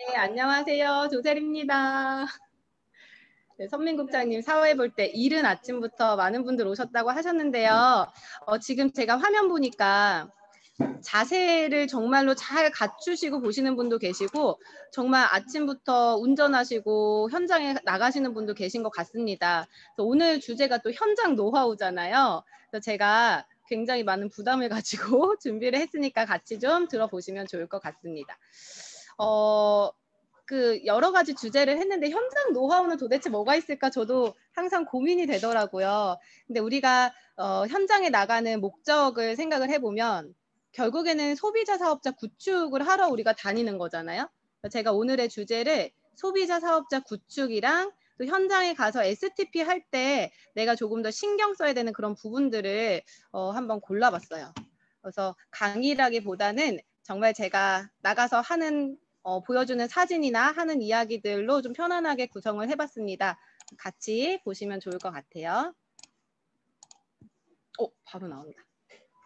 네, 안녕하세요. 조셀입니다. 네, 선민국장님 사회 볼 때 이른 아침부터 많은 분들 오셨다고 하셨는데요. 지금 제가 화면 보니까 자세를 정말로 잘 갖추시고 보시는 분도 계시고 정말 아침부터 운전하시고 현장에 나가시는 분도 계신 것 같습니다. 그래서 오늘 주제가 또 현장 노하우잖아요. 그래서 제가 굉장히 많은 부담을 가지고 준비를 했으니까 같이 좀 들어보시면 좋을 것 같습니다. 여러 가지 주제를 했는데 현장 노하우는 도대체 뭐가 있을까 저도 항상 고민이 되더라고요. 근데 우리가 현장에 나가는 목적을 생각을 해보면 결국에는 소비자 사업자 구축을 하러 우리가 다니는 거잖아요. 제가 오늘의 주제를 소비자 사업자 구축이랑 또 현장에 가서 STP 할 때 내가 조금 더 신경 써야 되는 그런 부분들을 한번 골라봤어요. 그래서 강의라기보다는 정말 제가 나가서 하는 보여주는 사진이나 하는 이야기들로 좀 편안하게 구성을 해봤습니다. 같이 보시면 좋을 것 같아요. 바로 나온다.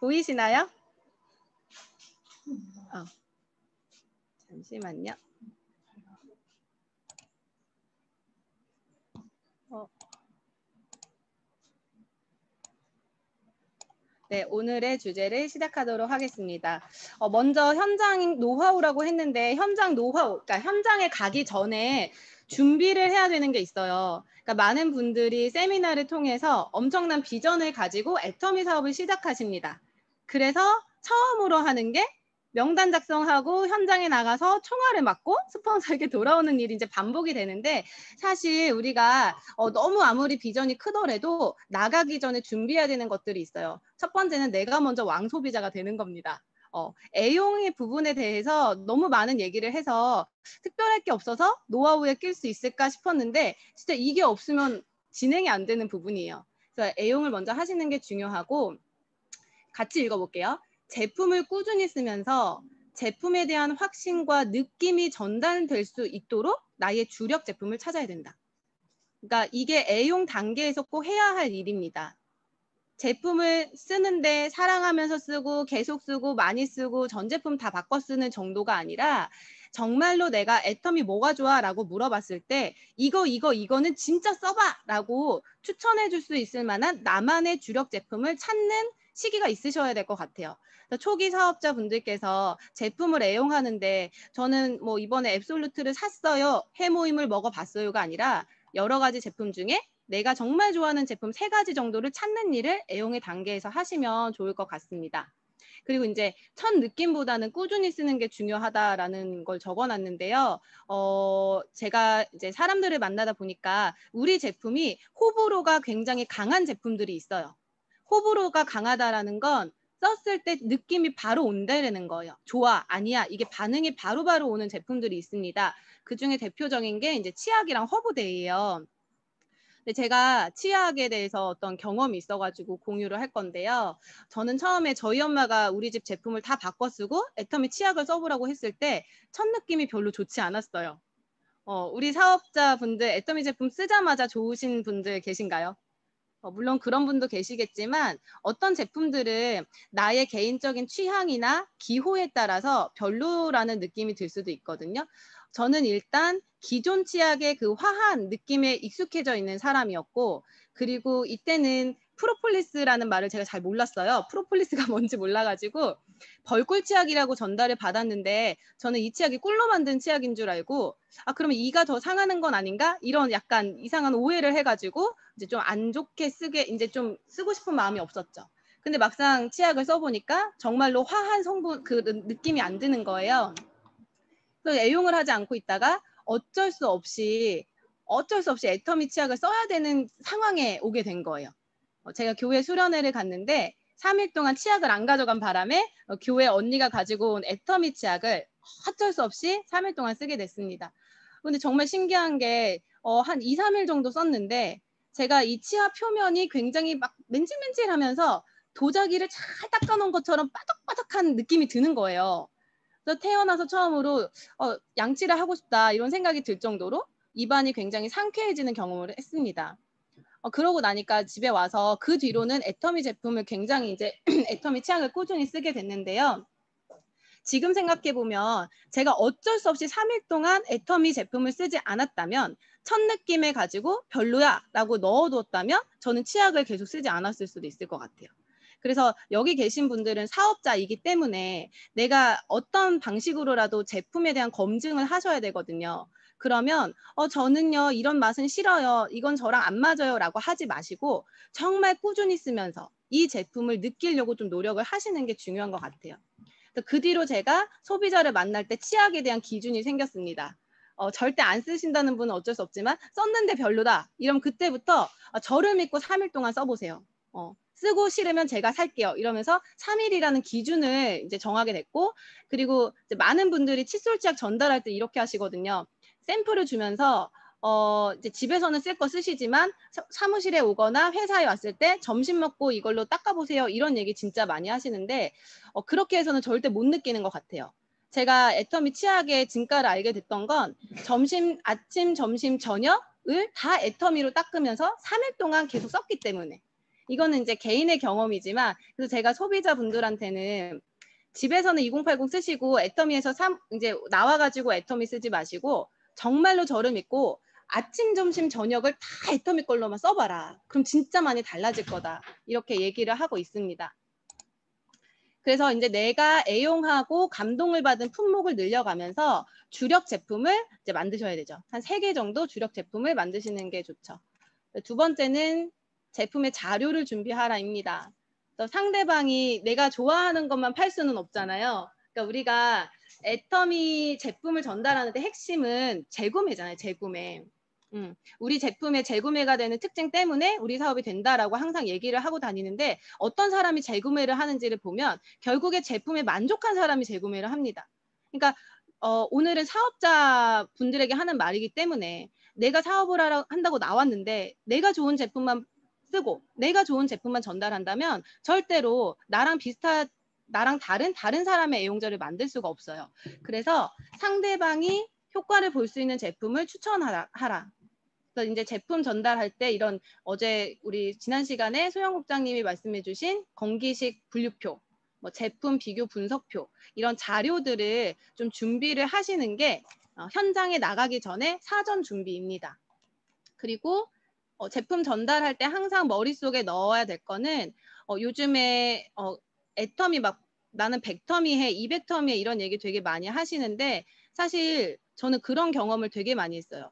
보이시나요? 잠시만요. 네, 오늘의 주제를 시작하도록 하겠습니다. 먼저 현장 노하우라고 했는데 현장 노하우, 그러니까 현장에 가기 전에 준비를 해야 되는 게 있어요. 그러니까 많은 분들이 세미나를 통해서 엄청난 비전을 가지고 애터미 사업을 시작하십니다. 그래서 처음으로 하는 게 명단 작성하고 현장에 나가서 총알을 맞고 스폰서에게 돌아오는 일이 이제 반복이 되는데 사실 우리가 너무 아무리 비전이 크더라도 나가기 전에 준비해야 되는 것들이 있어요. 첫 번째는 내가 먼저 왕소비자가 되는 겁니다. 애용의 부분에 대해서 너무 많은 얘기를 해서 특별할 게 없어서 노하우에 낄 수 있을까 싶었는데 진짜 이게 없으면 진행이 안 되는 부분이에요. 그래서 애용을 먼저 하시는 게 중요하고 같이 읽어볼게요. 제품을 꾸준히 쓰면서 제품에 대한 확신과 느낌이 전달될 수 있도록 나의 주력 제품을 찾아야 된다. 그러니까 이게 애용 단계에서 꼭 해야 할 일입니다. 제품을 쓰는데 사랑하면서 쓰고 계속 쓰고 많이 쓰고 전 제품 다 바꿔 쓰는 정도가 아니라 정말로 내가 애터미 뭐가 좋아? 라고 물어봤을 때 이거는 진짜 써봐! 라고 추천해 줄 수 있을 만한 나만의 주력 제품을 찾는 시기가 있으셔야 될 것 같아요. 초기 사업자분들께서 제품을 애용하는데 저는 뭐 이번에 앱솔루트를 샀어요. 해모임을 먹어봤어요가 아니라 여러 가지 제품 중에 내가 정말 좋아하는 제품 3가지 정도를 찾는 일을 애용의 단계에서 하시면 좋을 것 같습니다. 그리고 이제 첫 느낌보다는 꾸준히 쓰는 게 중요하다라는 걸 적어놨는데요. 제가 이제 사람들을 만나다 보니까 우리 제품이 호불호가 굉장히 강한 제품들이 있어요. 호불호가 강하다라는 건 썼을 때 느낌이 바로 온다라는 거예요. 좋아, 아니야. 이게 반응이 바로바로 오는 제품들이 있습니다. 그중에 대표적인 게 이제 치약이랑 허브데이예요. 근데 제가 치약에 대해서 어떤 경험이 있어가지고 공유를 할 건데요. 저는 처음에 저희 엄마가 우리 집 제품을 다 바꿔 쓰고 애터미 치약을 써보라고 했을 때 첫 느낌이 별로 좋지 않았어요. 우리 사업자분들 애터미 제품 쓰자마자 좋으신 분들 계신가요? 물론 그런 분도 계시겠지만 어떤 제품들은 나의 개인적인 취향이나 기호에 따라서 별로라는 느낌이 들 수도 있거든요. 저는 일단 기존 치약의 그 화한 느낌에 익숙해져 있는 사람이었고 그리고 이때는 프로폴리스라는 말을 제가 잘 몰랐어요. 프로폴리스가 뭔지 몰라가지고 벌꿀 치약이라고 전달을 받았는데 저는 이 치약이 꿀로 만든 치약인 줄 알고 그러면 이가 더 상하는 건 아닌가? 이런 약간 이상한 오해를 해가지고 이제 좀 안 좋게 이제 좀 쓰고 싶은 마음이 없었죠. 근데 막상 치약을 써보니까 정말로 화한 성분 그 느낌이 안 드는 거예요. 그래서 애용을 하지 않고 있다가 어쩔 수 없이 애터미 치약을 써야 되는 상황에 오게 된 거예요. 제가 교회 수련회를 갔는데 3일 동안 치약을 안 가져간 바람에 교회 언니가 가지고 온 애터미 치약을 어쩔 수 없이 3일 동안 쓰게 됐습니다. 근데 정말 신기한 게 한 2, 3일 정도 썼는데 제가 이 치아 표면이 굉장히 막 맨질맨질하면서 도자기를 잘 닦아놓은 것처럼 바닥바닥한 느낌이 드는 거예요. 그래서 태어나서 처음으로 양치를 하고 싶다 이런 생각이 들 정도로 입안이 굉장히 상쾌해지는 경험을 했습니다. 그러고 나니까 집에 와서 그 뒤로는 애터미 제품을 굉장히 이제 애터미 치약을 꾸준히 쓰게 됐는데요. 지금 생각해보면 제가 어쩔 수 없이 3일 동안 애터미 제품을 쓰지 않았다면 첫 느낌에 가지고 별로야 라고 넣어두었다면 저는 치약을 계속 쓰지 않았을 수도 있을 것 같아요. 그래서 여기 계신 분들은 사업자이기 때문에 내가 어떤 방식으로라도 제품에 대한 검증을 하셔야 되거든요. 그러면 저는요 이런 맛은 싫어요. 이건 저랑 안 맞아요 라고 하지 마시고 정말 꾸준히 쓰면서 이 제품을 느끼려고 좀 노력을 하시는 게 중요한 것 같아요. 그 뒤로 제가 소비자를 만날 때 치약에 대한 기준이 생겼습니다. 절대 안 쓰신다는 분은 어쩔 수 없지만 썼는데 별로다. 이러면 그때부터 저를 믿고 3일 동안 써보세요. 쓰고 싫으면 제가 살게요. 이러면서 3일이라는 기준을 이제 정하게 됐고, 그리고 이제 많은 분들이 칫솔 치약 전달할 때 이렇게 하시거든요. 샘플을 주면서 이제 집에서는 쓸 거 쓰시지만 사무실에 오거나 회사에 왔을 때 점심 먹고 이걸로 닦아보세요. 이런 얘기 진짜 많이 하시는데 그렇게 해서는 절대 못 느끼는 것 같아요. 제가 애터미 치약의 진가를 알게 됐던 건 아침, 점심, 저녁을 다 애터미로 닦으면서 3일 동안 계속 썼기 때문에 이거는 이제 개인의 경험이지만 그래서 제가 소비자분들한테는 집에서는 2080 쓰시고 애터미에서 이제 나와가지고 애터미 쓰지 마시고 정말로 저를 믿고 아침, 점심, 저녁을 다 애터미 걸로만 써봐라. 그럼 진짜 많이 달라질 거다. 이렇게 얘기를 하고 있습니다. 그래서 이제 내가 애용하고 감동을 받은 품목을 늘려가면서 주력 제품을 이제 만드셔야 되죠. 한 3개 정도 주력 제품을 만드시는 게 좋죠. 두 번째는 제품의 자료를 준비하라입니다. 상대방이 내가 좋아하는 것만 팔 수는 없잖아요. 그러니까 우리가 애터미 제품을 전달하는데 핵심은 재구매잖아요. 재구매. 우리 제품의 재구매가 되는 특징 때문에 우리 사업이 된다라고 항상 얘기를 하고 다니는데 어떤 사람이 재구매를 하는지를 보면 결국에 제품에 만족한 사람이 재구매를 합니다. 그러니까 오늘은 사업자 분들에게 하는 말이기 때문에 내가 사업을 한다고 나왔는데 내가 좋은 제품만 쓰고 내가 좋은 제품만 전달한다면 절대로 나랑 다른 사람의 애용자를 만들 수가 없어요. 그래서 상대방이 효과를 볼 수 있는 제품을 추천하라. 그래서 이제 제품 전달할 때 이런 어제 우리 지난 시간에 소영 국장님이 말씀해주신 건기식 분류표, 뭐 제품 비교 분석표 이런 자료들을 좀 준비를 하시는 게 현장에 나가기 전에 사전 준비입니다. 그리고 제품 전달할 때 항상 머릿속에 넣어야 될 거는 요즘에 애터미 막 나는 100터미 해, 200터미 해 이런 얘기 되게 많이 하시는데 사실 저는 그런 경험을 되게 많이 했어요.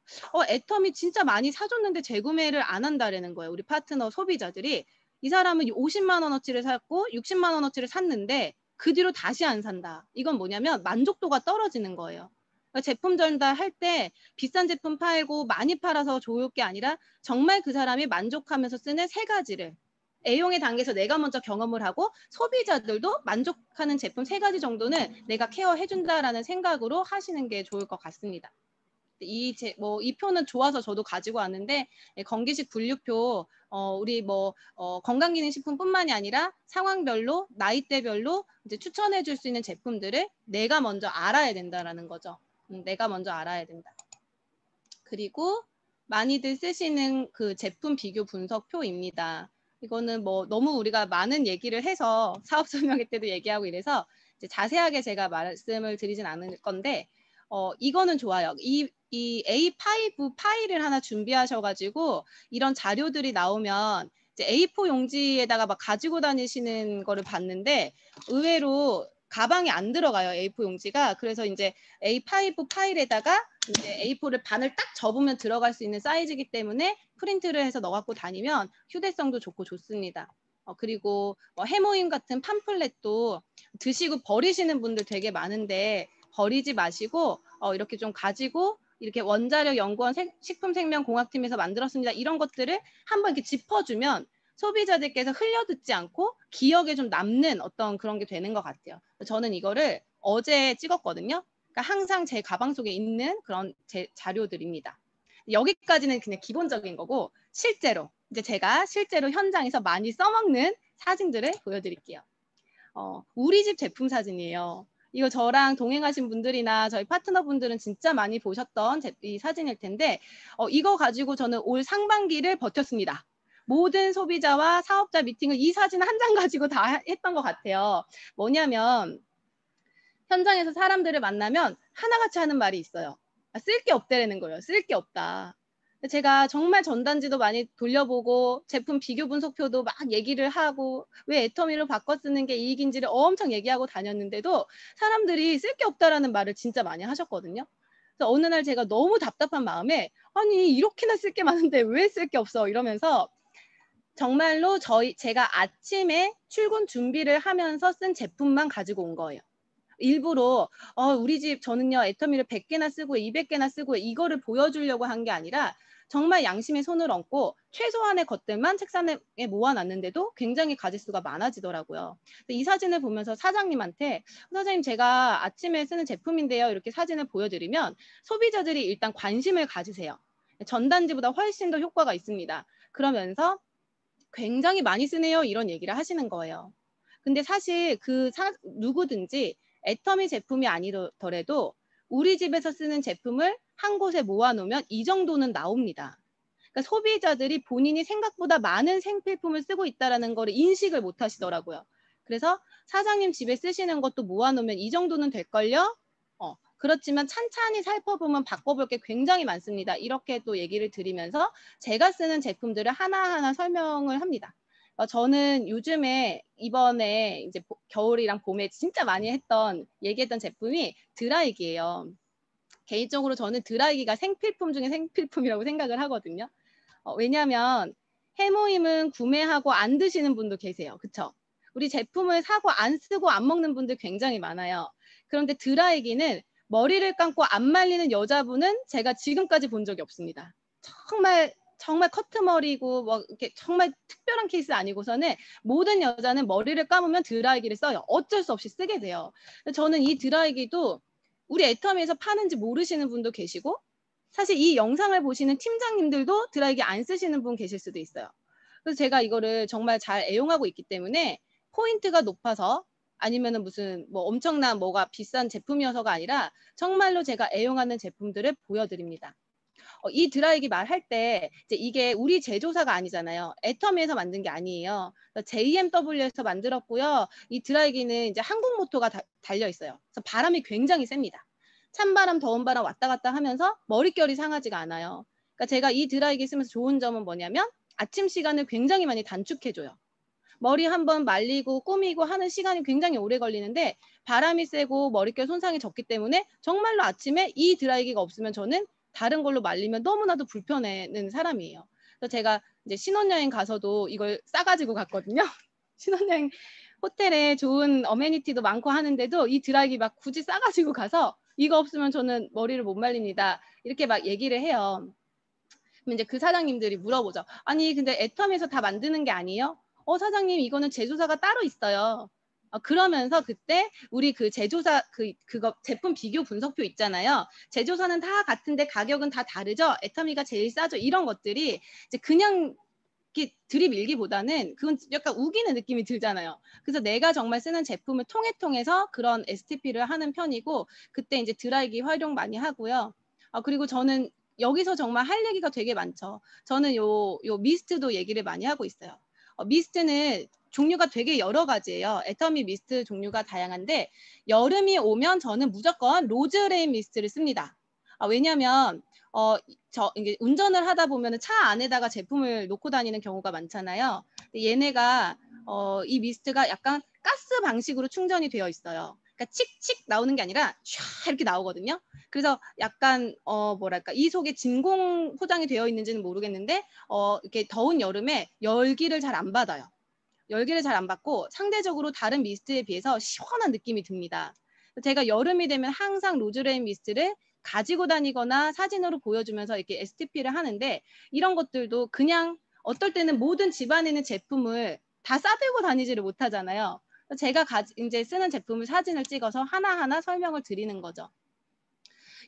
애터미 진짜 많이 사줬는데 재구매를 안 한다라는 거예요. 우리 파트너 소비자들이. 이 사람은 50만 원어치를 샀고 60만 원어치를 샀는데 그 뒤로 다시 안 산다. 이건 뭐냐면 만족도가 떨어지는 거예요. 그러니까 제품 전달할 때 비싼 제품 팔고 많이 팔아서 좋을 게 아니라 정말 그 사람이 만족하면서 쓰는 3가지를 애용의 단계에서 내가 먼저 경험을 하고 소비자들도 만족하는 제품 3가지 정도는 내가 케어해준다라는 생각으로 하시는 게 좋을 것 같습니다. 이 표는 좋아서 저도 가지고 왔는데 건기식 분류표 우리 건강기능식품뿐만이 아니라 상황별로 나이대별로 이제 추천해줄 수 있는 제품들을 내가 먼저 알아야 된다라는 거죠. 내가 먼저 알아야 된다. 그리고 많이들 쓰시는 그 제품 비교 분석표입니다. 이거는 너무 우리가 많은 얘기를 해서 사업 설명회 때도 얘기하고 이래서 이제 자세하게 제가 말씀을 드리진 않을 건데 이거는 좋아요. 이 A5 파일을 하나 준비하셔가지고 이런 자료들이 나오면 이제 A4 용지에다가 막 가지고 다니시는 거를 봤는데 의외로 가방에 안 들어가요. A4 용지가. 그래서 이제 A5 파일에다가 이제 A4를 반을 딱 접으면 들어갈 수 있는 사이즈이기 때문에 프린트를 해서 넣어갖고 다니면 휴대성도 좋고 좋습니다. 그리고 해모임 같은 팜플렛도 드시고 버리시는 분들 되게 많은데 버리지 마시고 이렇게 좀 가지고 이렇게 원자력 연구원 식품생명공학팀에서 만들었습니다. 이런 것들을 한번 이렇게 짚어주면 소비자들께서 흘려듣지 않고 기억에 좀 남는 어떤 그런 게 되는 것 같아요. 저는 이거를 어제 찍었거든요. 그러니까 항상 제 가방 속에 있는 그런 제 자료들입니다. 여기까지는 그냥 기본적인 거고 실제로 이제 제가 실제로 현장에서 많이 써먹는 사진들을 보여드릴게요. 우리 집 제품 사진이에요. 이거 저랑 동행하신 분들이나 저희 파트너분들은 진짜 많이 보셨던 이 사진일 텐데 이거 가지고 저는 올 상반기를 버텼습니다. 모든 소비자와 사업자 미팅을 이 사진 한 장 가지고 다 했던 것 같아요. 뭐냐면 현장에서 사람들을 만나면 하나같이 하는 말이 있어요. 아, 쓸 게 없다라는 거예요. 쓸 게 없다. 제가 정말 전단지도 많이 돌려보고 제품 비교 분석표도 막 얘기를 하고 왜 애터미로 바꿔 쓰는 게 이익인지를 엄청 얘기하고 다녔는데도 사람들이 쓸 게 없다라는 말을 진짜 많이 하셨거든요. 그래서 어느 날 제가 너무 답답한 마음에 아니 이렇게나 쓸 게 많은데 왜 쓸 게 없어 이러면서 정말로 제가 아침에 출근 준비를 하면서 쓴 제품만 가지고 온 거예요. 일부러 우리 집 저는요 애터미를 100개나 쓰고 200개나 쓰고 이거를 보여주려고 한 게 아니라 정말 양심에 손을 얹고 최소한의 것들만 책상에 모아놨는데도 굉장히 가짓수가 많아지더라고요. 이 사진을 보면서 사장님한테 사장님 제가 아침에 쓰는 제품인데요 이렇게 사진을 보여드리면 소비자들이 일단 관심을 가지세요. 전단지보다 훨씬 더 효과가 있습니다. 그러면서 굉장히 많이 쓰네요 이런 얘기를 하시는 거예요. 근데 사실 누구든지 애터미 제품이 아니더라도 우리 집에서 쓰는 제품을 한 곳에 모아놓으면 이 정도는 나옵니다. 그러니까 소비자들이 본인이 생각보다 많은 생필품을 쓰고 있다는 걸 인식을 못 하시더라고요. 그래서 사장님 집에 쓰시는 것도 모아놓으면 이 정도는 될걸요? 그렇지만 찬찬히 살펴보면 바꿔볼 게 굉장히 많습니다. 이렇게 또 얘기를 드리면서 제가 쓰는 제품들을 하나하나 설명을 합니다. 저는 요즘에 이번에 이제 겨울이랑 봄에 진짜 많이 얘기했던 제품이 드라이기예요. 개인적으로 저는 드라이기가 생필품 중에 생필품이라고 생각을 하거든요. 왜냐하면 해모임은 구매하고 안 드시는 분도 계세요. 그쵸? 우리 제품을 사고 안 쓰고 안 먹는 분들 굉장히 많아요. 그런데 드라이기는 머리를 감고 안 말리는 여자분은 제가 지금까지 본 적이 없습니다. 정말 커트머리고 뭐 이렇게 정말 특별한 케이스 아니고서는 모든 여자는 머리를 감으면 드라이기를 써요. 어쩔 수 없이 쓰게 돼요. 저는 이 드라이기도 우리 애터미에서 파는지 모르시는 분도 계시고 사실 이 영상을 보시는 팀장님들도 드라이기 안 쓰시는 분 계실 수도 있어요. 그래서 제가 이거를 정말 잘 애용하고 있기 때문에 포인트가 높아서 아니면은 무슨 뭐 엄청난 뭐가 비싼 제품이어서가 아니라 정말로 제가 애용하는 제품들을 보여드립니다. 이 드라이기 말할 때 이게 우리 제조사가 아니잖아요. 애터미에서 만든 게 아니에요. JMW에서 만들었고요. 이 드라이기는 이제 한국 모토가 달려 있어요. 그래서 바람이 굉장히 셉니다. 찬바람, 더운 바람 왔다 갔다 하면서 머릿결이 상하지가 않아요. 그러니까 제가 이 드라이기 쓰면서 좋은 점은 뭐냐면 아침 시간을 굉장히 많이 단축해줘요. 머리 한번 말리고 꾸미고 하는 시간이 굉장히 오래 걸리는데 바람이 세고 머릿결 손상이 적기 때문에 정말로 아침에 이 드라이기가 없으면 저는 다른 걸로 말리면 너무나도 불편해는 사람이에요. 그래서 제가 이제 신혼여행 가서도 이걸 싸가지고 갔거든요. 신혼여행 호텔에 좋은 어메니티도 많고 하는데도 이 드라이기 막 굳이 싸가지고 가서 이거 없으면 저는 머리를 못 말립니다. 이렇게 막 얘기를 해요. 그럼 이제 그 사장님들이 물어보죠. 아니 근데 애텀에서 다 만드는 게 아니에요? 사장님 이거는 제조사가 따로 있어요. 그러면서 그때 우리 그 제조사 그거 제품 비교 분석표 있잖아요. 제조사는 다 같은데 가격은 다 다르죠. 애터미가 제일 싸죠. 이런 것들이 이제 그냥 이렇게 들이밀기보다는 그건 약간 우기는 느낌이 들잖아요. 그래서 내가 정말 쓰는 제품을 통해서 그런 STP를 하는 편이고 그때 이제 드라이기 활용 많이 하고요. 그리고 저는 여기서 정말 할 얘기가 되게 많죠. 저는 요 미스트도 얘기를 많이 하고 있어요. 미스트는 종류가 되게 여러 가지예요. 애터미 미스트 종류가 다양한데 여름이 오면 저는 무조건 로즈레인 미스트를 씁니다. 왜냐면 이게 운전을 하다 보면 차 안에다가 제품을 놓고 다니는 경우가 많잖아요. 얘네가 이 미스트가 약간 가스 방식으로 충전이 되어 있어요. 그러니까 칙칙 나오는 게 아니라 촤 이렇게 나오거든요. 그래서 약간 뭐랄까 이 속에 진공 포장이 되어 있는지는 모르겠는데 이렇게 더운 여름에 열기를 잘 안 받아요. 열기를 잘 안 받고 상대적으로 다른 미스트에 비해서 시원한 느낌이 듭니다. 제가 여름이 되면 항상 로즈레인 미스트를 가지고 다니거나 사진으로 보여주면서 이렇게 STP를 하는데 이런 것들도 그냥 어떨 때는 모든 집안에 있는 제품을 다 싸들고 다니지를 못하잖아요. 제가 이제 쓰는 제품을 사진을 찍어서 하나하나 설명을 드리는 거죠.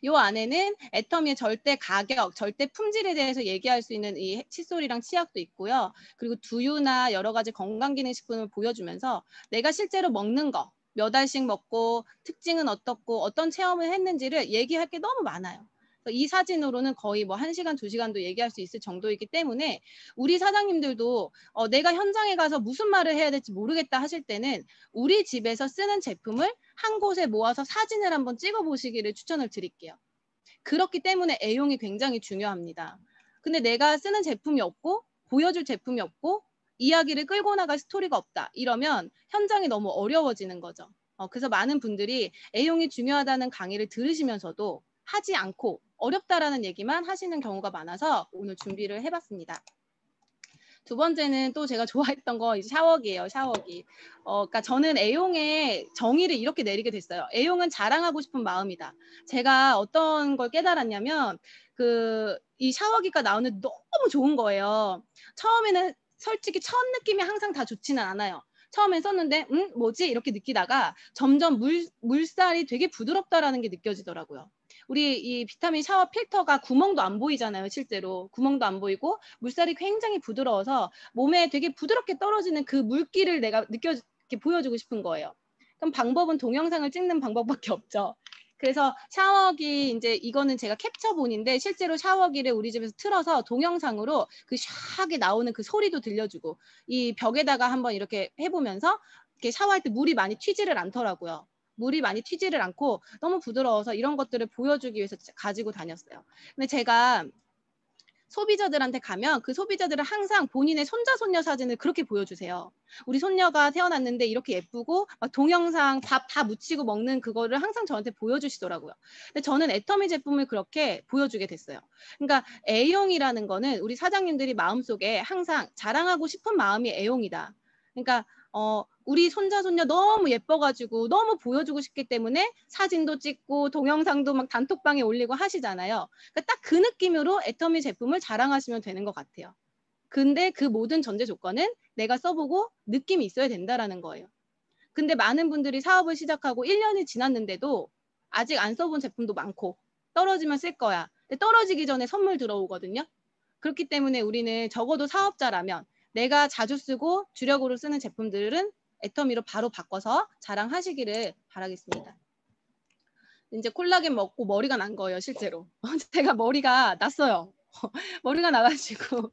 요 안에는 애터미의 절대 가격, 절대 품질에 대해서 얘기할 수 있는 이 칫솔이랑 치약도 있고요. 그리고 두유나 여러 가지 건강기능식품을 보여주면서 내가 실제로 먹는 거, 몇 알씩 먹고 특징은 어떻고 어떤 체험을 했는지를 얘기할 게 너무 많아요. 이 사진으로는 거의 뭐 1시간, 2시간도 얘기할 수 있을 정도이기 때문에 우리 사장님들도 내가 현장에 가서 무슨 말을 해야 될지 모르겠다 하실 때는 우리 집에서 쓰는 제품을 한 곳에 모아서 사진을 한번 찍어 보시기를 추천을 드릴게요. 그렇기 때문에 애용이 굉장히 중요합니다. 근데 내가 쓰는 제품이 없고 보여줄 제품이 없고 이야기를 끌고 나갈 스토리가 없다. 이러면 현장이 너무 어려워지는 거죠. 그래서 많은 분들이 애용이 중요하다는 강의를 들으시면서도 하지 않고 어렵다라는 얘기만 하시는 경우가 많아서 오늘 준비를 해봤습니다. 두 번째는 또 제가 좋아했던 거 이제 샤워기예요. 샤워기. 그러니까 저는 애용의 정의를 이렇게 내리게 됐어요. 애용은 자랑하고 싶은 마음이다. 제가 어떤 걸 깨달았냐면 이 샤워기가 나오는데 너무 좋은 거예요. 처음에는 솔직히 첫 느낌이 항상 다 좋지는 않아요. 처음엔 썼는데 뭐지? 이렇게 느끼다가 점점 물살이 되게 부드럽다라는 게 느껴지더라고요. 우리 이 비타민 샤워 필터가 구멍도 안 보이잖아요. 실제로 구멍도 안 보이고 물살이 굉장히 부드러워서 몸에 되게 부드럽게 떨어지는 그 물기를 내가 이렇게 보여주고 싶은 거예요. 그럼 방법은 동영상을 찍는 방법밖에 없죠. 그래서 샤워기 이제 이거는 제가 캡처본인데 실제로 샤워기를 우리 집에서 틀어서 동영상으로 그 샥이 나오는 그 소리도 들려주고 이 벽에다가 한번 이렇게 해보면서 이렇게 샤워할 때 물이 많이 튀지를 않더라고요. 물이 많이 튀지를 않고 너무 부드러워서 이런 것들을 보여주기 위해서 가지고 다녔어요. 근데 제가 소비자들한테 가면 그 소비자들은 항상 본인의 손자 손녀 사진을 그렇게 보여주세요. 우리 손녀가 태어났는데 이렇게 예쁘고 막 동영상 밥 다 묻히고 먹는 그거를 항상 저한테 보여주시더라고요. 근데 저는 애터미 제품을 그렇게 보여주게 됐어요. 그러니까 애용이라는 거는 우리 사장님들이 마음속에 항상 자랑하고 싶은 마음이 애용이다. 그러니까 우리 손자 손녀 너무 예뻐가지고 너무 보여주고 싶기 때문에 사진도 찍고 동영상도 막 단톡방에 올리고 하시잖아요. 그러니까 딱 그 느낌으로 애터미 제품을 자랑하시면 되는 것 같아요. 근데 그 모든 전제 조건은 내가 써보고 느낌이 있어야 된다라는 거예요. 근데 많은 분들이 사업을 시작하고 1년이 지났는데도 아직 안 써본 제품도 많고 떨어지면 쓸 거야. 근데 떨어지기 전에 선물 들어오거든요. 그렇기 때문에 우리는 적어도 사업자라면 내가 자주 쓰고 주력으로 쓰는 제품들은 애터미로 바로 바꿔서 자랑하시기를 바라겠습니다. 이제 콜라겐 먹고 머리가 난 거예요, 실제로. 제가 머리가 났어요. 머리가 나가지고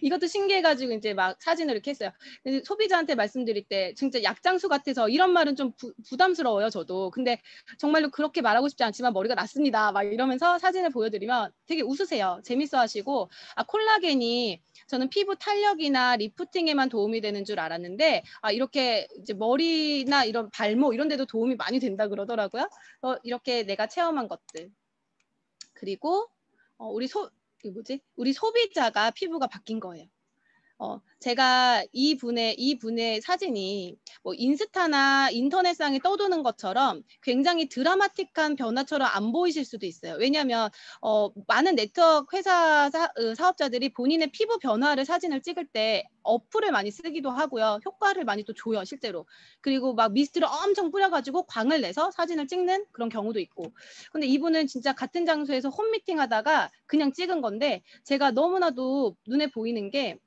이것도 신기해가지고 이제 막 사진을 이렇게 했어요. 근데 소비자한테 말씀드릴 때 진짜 약장수 같아서 이런 말은 좀 부담스러워요, 저도. 근데 정말로 그렇게 말하고 싶지 않지만 머리가 났습니다. 막 이러면서 사진을 보여드리면 되게 웃으세요. 재밌어 하시고, 콜라겐이 저는 피부 탄력이나 리프팅에만 도움이 되는 줄 알았는데, 이렇게 이제 머리나 이런 발목 이런 데도 도움이 많이 된다 그러더라고요. 이렇게 내가 체험한 것들. 그리고 우리 소비자가 피부가 바뀐 거예요. 제가 이분의 사진이 뭐 인스타나 인터넷상에 떠도는 것처럼 굉장히 드라마틱한 변화처럼 안 보이실 수도 있어요. 왜냐하면 많은 네트워크 회사 사업자들이 본인의 피부 변화를 사진을 찍을 때 어플을 많이 쓰기도 하고요. 효과를 많이 또 줘요, 실제로. 그리고 막 미스트를 엄청 뿌려가지고 광을 내서 사진을 찍는 그런 경우도 있고. 근데 이분은 진짜 같은 장소에서 홈미팅 하다가 그냥 찍은 건데 제가 너무나도 눈에 보이는 게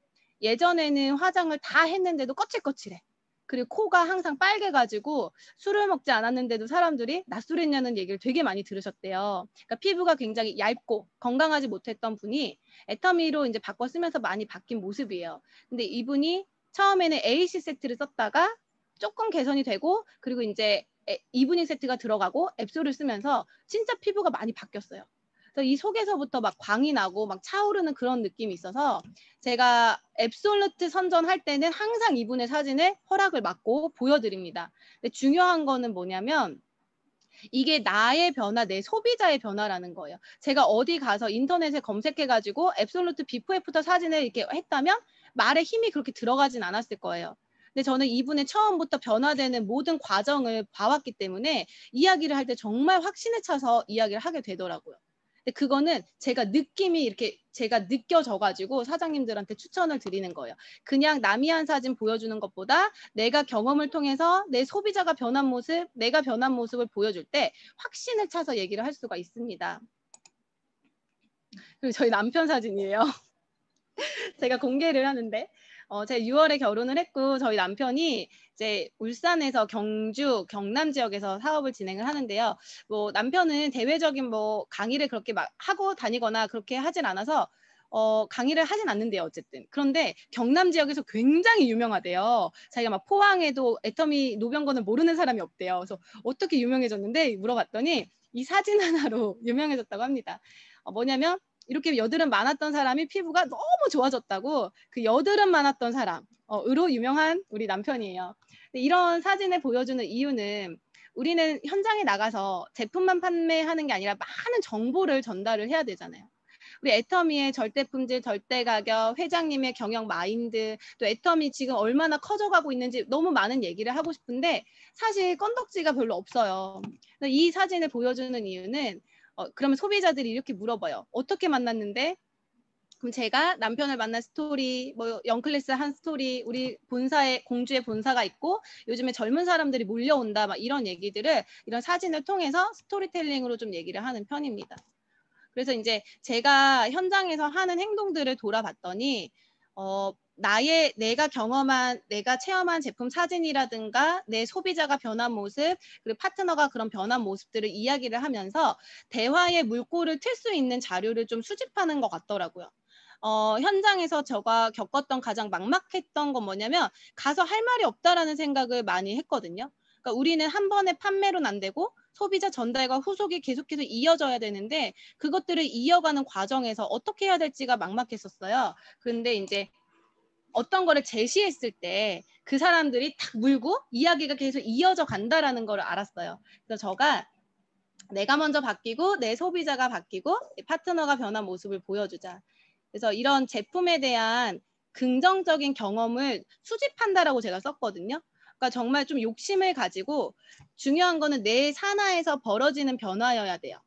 예전에는 화장을 다 했는데도 거칠거칠해. 그리고 코가 항상 빨개가지고 술을 먹지 않았는데도 사람들이 낯설했냐는 얘기를 되게 많이 들으셨대요. 그러니까 피부가 굉장히 얇고 건강하지 못했던 분이 애터미로 이제 바꿔 쓰면서 많이 바뀐 모습이에요. 근데 이분이 처음에는 AC 세트를 썼다가 조금 개선이 되고 그리고 이제 이브닝 세트가 들어가고 앱솔을 쓰면서 진짜 피부가 많이 바뀌었어요. 그래서 이 속에서부터 막 광이 나고 막 차오르는 그런 느낌이 있어서 제가 앱솔루트 선전할 때는 항상 이분의 사진을 허락을 받고 보여드립니다. 근데 중요한 거는 뭐냐면 이게 나의 변화, 내 소비자의 변화라는 거예요. 제가 어디 가서 인터넷에 검색해가지고 앱솔루트 비포 애프터 사진을 이렇게 했다면 말에 힘이 그렇게 들어가진 않았을 거예요. 근데 저는 이분의 처음부터 변화되는 모든 과정을 봐왔기 때문에 이야기를 할 때 정말 확신에 차서 이야기를 하게 되더라고요. 근데 그거는 제가 느낌이 이렇게 제가 느껴져가지고 사장님들한테 추천을 드리는 거예요. 그냥 남이 한 사진 보여주는 것보다 내가 경험을 통해서 내 소비자가 변한 모습, 내가 변한 모습을 보여줄 때 확신을 차서 얘기를 할 수가 있습니다. 그리고 저희 남편 사진이에요. 제가 공개를 하는데 제가 6월에 결혼을 했고 저희 남편이 이제 울산에서 경주, 경남 지역에서 사업을 진행을 하는데요. 뭐 남편은 대외적인 뭐 강의를 그렇게 막 하고 다니거나 그렇게 하진 않아서 강의를 하진 않는데요, 어쨌든. 그런데 경남 지역에서 굉장히 유명하대요. 자기가 막 포항에도 애터미 노병건을 모르는 사람이 없대요. 그래서 어떻게 유명해졌는데 물어봤더니 이 사진 하나로 유명해졌다고 합니다. 뭐냐면 이렇게 여드름 많았던 사람이 피부가 너무 좋아졌다고 그 여드름 많았던 사람, 으로 유명한 우리 남편이에요. 이런 사진을 보여주는 이유는 우리는 현장에 나가서 제품만 판매하는 게 아니라 많은 정보를 전달을 해야 되잖아요. 우리 애터미의 절대 품질, 절대 가격, 회장님의 경영 마인드, 또 애터미 지금 얼마나 커져가고 있는지 너무 많은 얘기를 하고 싶은데 사실 건덕지가 별로 없어요. 이 사진을 보여주는 이유는 그러면 소비자들이 이렇게 물어봐요. 어떻게 만났는데? 그럼 제가 남편을 만난 스토리, 뭐 영클래스 한 스토리, 우리 본사에 공주의 본사가 있고 요즘에 젊은 사람들이 몰려온다, 막 이런 얘기들을 이런 사진을 통해서 스토리텔링으로 좀 얘기를 하는 편입니다. 그래서 이제 제가 현장에서 하는 행동들을 돌아봤더니 내가 경험한, 내가 체험한 제품 사진이라든가 내 소비자가 변한 모습, 그리고 파트너가 그런 변한 모습들을 이야기를 하면서 대화의 물꼬를 틀 수 있는 자료를 좀 수집하는 것 같더라고요. 현장에서 제가 겪었던 가장 막막했던 건 뭐냐면 가서 할 말이 없다라는 생각을 많이 했거든요. 그러니까 우리는 한 번에 판매로는 안 되고 소비자 전달과 후속이 계속해서 이어져야 되는데 그것들을 이어가는 과정에서 어떻게 해야 될지가 막막했었어요. 그런데 이제 어떤 거를 제시했을 때 그 사람들이 탁 물고 이야기가 계속 이어져 간다라는 걸 알았어요. 그래서 제가 내가 먼저 바뀌고 내 소비자가 바뀌고 파트너가 변한 모습을 보여주자. 그래서 이런 제품에 대한 긍정적인 경험을 수집한다라고 제가 썼거든요. 그러니까 정말 좀 욕심을 가지고 중요한 거는 내 산하에서 벌어지는 변화여야 돼요.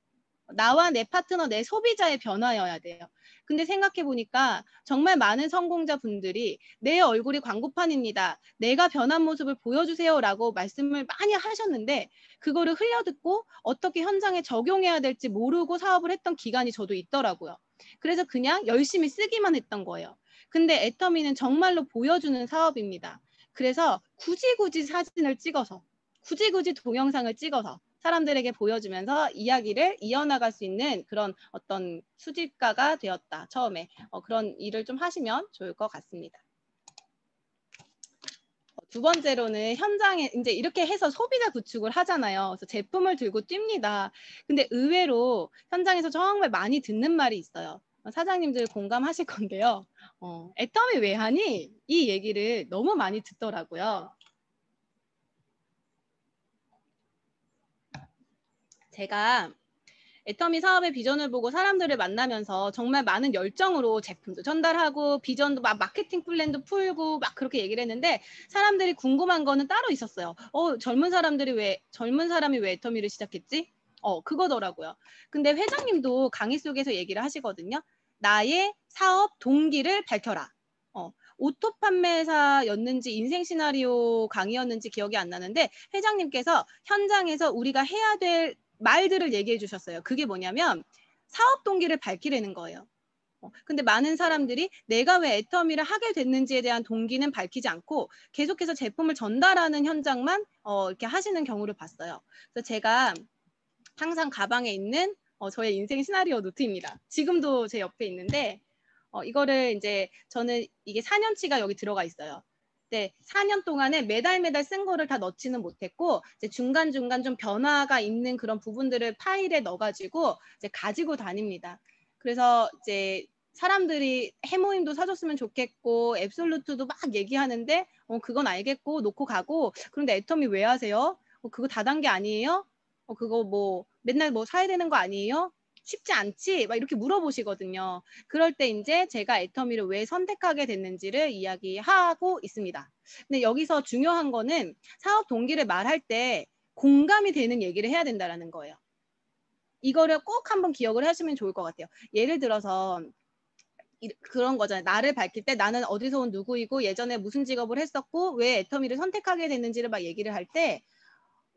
나와 내 파트너, 내 소비자의 변화여야 돼요. 근데 생각해 보니까 정말 많은 성공자 분들이 내 얼굴이 광고판입니다. 내가 변한 모습을 보여주세요라고 말씀을 많이 하셨는데 그거를 흘려듣고 어떻게 현장에 적용해야 될지 모르고 사업을 했던 기간이 저도 있더라고요. 그래서 그냥 열심히 쓰기만 했던 거예요. 근데 애터미는 정말로 보여주는 사업입니다. 그래서 굳이 사진을 찍어서 굳이 동영상을 찍어서 사람들에게 보여주면서 이야기를 이어나갈 수 있는 그런 어떤 수집가가 되었다. 처음에 그런 일을 좀 하시면 좋을 것 같습니다. 두 번째로는 현장에 이제 이렇게 해서 소비자 구축을 하잖아요. 그래서 제품을 들고 뜁니다. 근데 의외로 현장에서 정말 많이 듣는 말이 있어요. 사장님들 공감하실 건데요. 애터미 왜 하니? 이 얘기를 너무 많이 듣더라고요. 제가 애터미 사업의 비전을 보고 사람들을 만나면서 정말 많은 열정으로 제품도 전달하고 비전도 막 마케팅 플랜도 풀고 막 그렇게 얘기를 했는데 사람들이 궁금한 거는 따로 있었어요. 젊은 사람이 왜 애터미를 시작했지? 그거더라고요. 근데 회장님도 강의 속에서 얘기를 하시거든요. 나의 사업 동기를 밝혀라. 오토 판매사였는지 인생 시나리오 강의였는지 기억이 안 나는데 회장님께서 현장에서 우리가 해야 될 말들을 얘기해 주셨어요. 그게 뭐냐면 사업 동기를 밝히라는 거예요. 근데 많은 사람들이 내가 왜 애터미를 하게 됐는지에 대한 동기는 밝히지 않고 계속해서 제품을 전달하는 현장만 이렇게 하시는 경우를 봤어요. 그래서 제가 항상 가방에 있는 저의 인생 시나리오 노트입니다. 지금도 제 옆에 있는데 이거를 이제 저는 이게 4년치가 여기 들어가 있어요. 네, 4년 동안에 매달 쓴 거를 다 넣지는 못했고 이제 중간중간 좀 변화가 있는 그런 부분들을 파일에 넣어가지고 이제 가지고 다닙니다. 그래서 이제 사람들이 해모임도 사줬으면 좋겠고 앱솔루트도 막 얘기하는데 그건 알겠고 놓고 가고 그런데 애터미 왜 하세요? 그거 다단계 아니에요? 그거 뭐 맨날 뭐 사야 되는 거 아니에요? 쉽지 않지? 막 이렇게 물어보시거든요. 그럴 때 이제 제가 애터미를 왜 선택하게 됐는지를 이야기하고 있습니다. 근데 여기서 중요한 거는 사업 동기를 말할 때 공감이 되는 얘기를 해야 된다는 거예요. 이거를 꼭 한번 기억을 하시면 좋을 것 같아요. 예를 들어서 그런 거잖아요. 나를 밝힐 때 나는 어디서 온 누구이고 예전에 무슨 직업을 했었고 왜 애터미를 선택하게 됐는지를 막 얘기를 할 때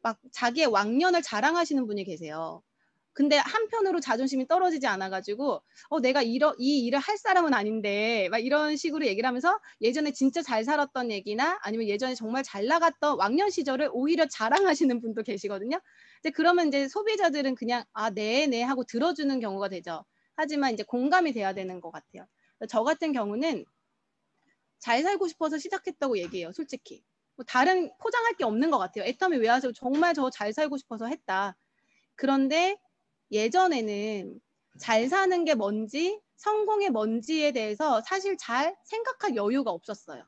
막 자기의 왕년을 자랑하시는 분이 계세요. 근데 한편으로 자존심이 떨어지지 않아가지고 내가 이 일을 할 사람은 아닌데 막 이런 식으로 얘기를 하면서 예전에 진짜 잘 살았던 얘기나 아니면 예전에 정말 잘 나갔던 왕년 시절을 오히려 자랑하시는 분도 계시거든요. 이제 그러면 이제 소비자들은 그냥 네 하고 들어주는 경우가 되죠. 하지만 이제 공감이 돼야 되는 것 같아요. 저 같은 경우는 잘 살고 싶어서 시작했다고 얘기해요. 솔직히. 뭐 다른 포장할 게 없는 것 같아요. 애터미 왜 하세요? 정말 저 잘 살고 싶어서 했다. 그런데 예전에는 잘 사는 게 뭔지, 성공이 뭔지에 대해서 사실 잘 생각할 여유가 없었어요.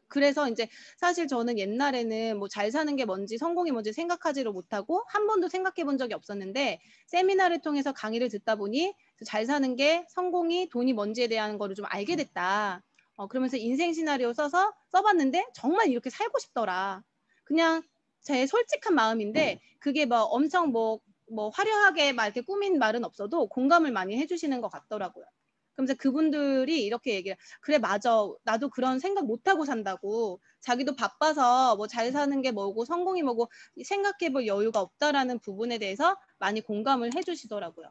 그래서 이제 사실 저는 옛날에는 뭐 잘 사는 게 뭔지, 성공이 뭔지 생각하지를 못하고 한 번도 생각해 본 적이 없었는데 세미나를 통해서 강의를 듣다 보니 잘 사는 게 성공이 돈이 뭔지에 대한 거를 좀 알게 됐다. 그러면서 인생 시나리오 써봤는데 정말 이렇게 살고 싶더라. 그냥 제 솔직한 마음인데 그게 뭐 엄청 뭐 화려하게 막 이렇게 꾸민 말은 없어도 공감을 많이 해주시는 것 같더라고요. 그러면서 그분들이 이렇게 얘기를 그래 맞아 나도 그런 생각 못하고 산다고 자기도 바빠서 뭐 잘 사는 게 뭐고 성공이 뭐고 생각해볼 여유가 없다라는 부분에 대해서 많이 공감을 해주시더라고요.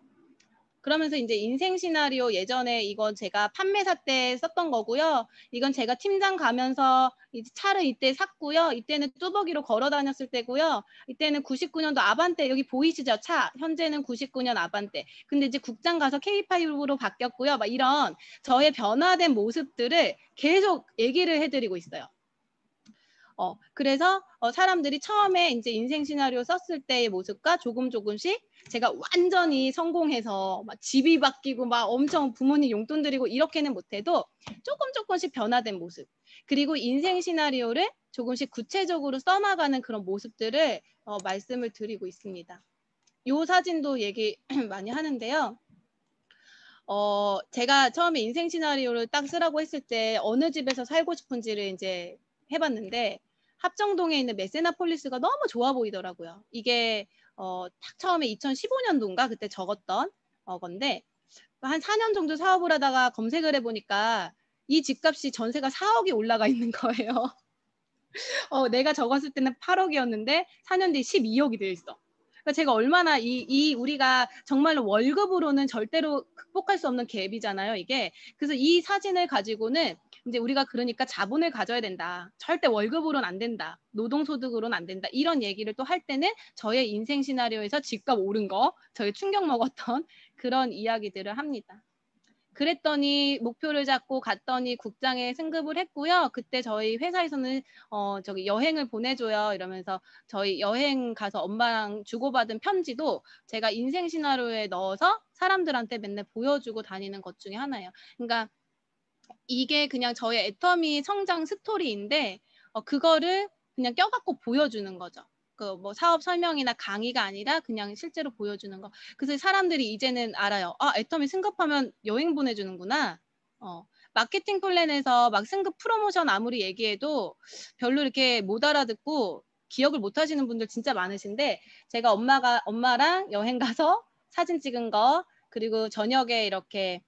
그러면서 이제 인생 시나리오 예전에 이건 제가 판매사 때 썼던 거고요. 이건 제가 팀장 가면서 이제 차를 이때 샀고요. 이때는 뚜벅이로 걸어 다녔을 때고요. 이때는 99년도 아반떼 여기 보이시죠? 차. 현재는 99년 아반떼. 근데 이제 국장 가서 K5로 바뀌었고요. 막 이런 저의 변화된 모습들을 계속 얘기를 해드리고 있어요. 그래서 사람들이 처음에 이제 인생 시나리오 썼을 때의 모습과 조금씩 제가 완전히 성공해서 막 집이 바뀌고 막 엄청 부모님 용돈 드리고 이렇게는 못해도 조금씩 변화된 모습 그리고 인생 시나리오를 조금씩 구체적으로 써나가는 그런 모습들을 말씀을 드리고 있습니다. 이 사진도 얘기 많이 하는데요. 제가 처음에 인생 시나리오를 딱 쓰라고 했을 때 어느 집에서 살고 싶은지를 이제 해봤는데 합정동에 있는 메세나폴리스가 너무 좋아 보이더라고요. 이게 딱 처음에 2015년도인가 그때 적었던 건데 한 4년 정도 사업을 하다가 검색을 해보니까 이 집값이 전세가 4억이 올라가 있는 거예요. 내가 적었을 때는 8억이었는데 4년 뒤에 12억이 되어 있어. 그러니까 제가 얼마나 우리가 정말로 월급으로는 절대로 극복할 수 없는 갭이잖아요, 이게. 그래서 이 사진을 가지고는 이제 우리가 그러니까 자본을 가져야 된다. 절대 월급으로는 안 된다. 노동소득으로는 안 된다. 이런 얘기를 또 할 때는 저의 인생 시나리오에서 집값 오른 거, 저희 충격 먹었던 그런 이야기들을 합니다. 그랬더니 목표를 잡고 갔더니 국장에 승급을 했고요. 그때 저희 회사에서는 저기 여행을 보내줘요 이러면서 저희 여행 가서 엄마랑 주고받은 편지도 제가 인생 시나리오에 넣어서 사람들한테 맨날 보여주고 다니는 것 중에 하나예요. 그러니까 이게 그냥 저의 애터미 성장 스토리인데 그거를 그냥 껴갖고 보여주는 거죠. 그 뭐 사업 설명이나 강의가 아니라 그냥 실제로 보여주는 거. 그래서 사람들이 이제는 알아요. 애터미 승급하면 여행 보내주는구나. 마케팅 플랜에서 막 승급 프로모션 아무리 얘기해도 별로 이렇게 못 알아듣고 기억을 못 하시는 분들 진짜 많으신데 제가 엄마랑 여행 가서 사진 찍은 거 그리고 저녁에 이렇게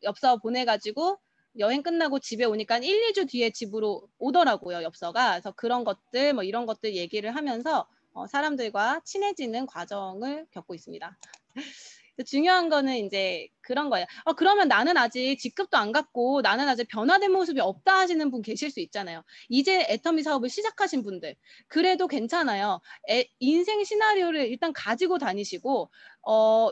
엽서 보내가지고 여행 끝나고 집에 오니까 1, 2주 뒤에 집으로 오더라고요, 엽서가. 그래서 그런 것들, 뭐 이런 것들 얘기를 하면서 사람들과 친해지는 과정을 겪고 있습니다. 중요한 거는 이제 그런 거예요. 그러면 나는 아직 직급도 안 갖고 나는 아직 변화된 모습이 없다 하시는 분 계실 수 있잖아요. 이제 애터미 사업을 시작하신 분들. 그래도 괜찮아요. 인생 시나리오를 일단 가지고 다니시고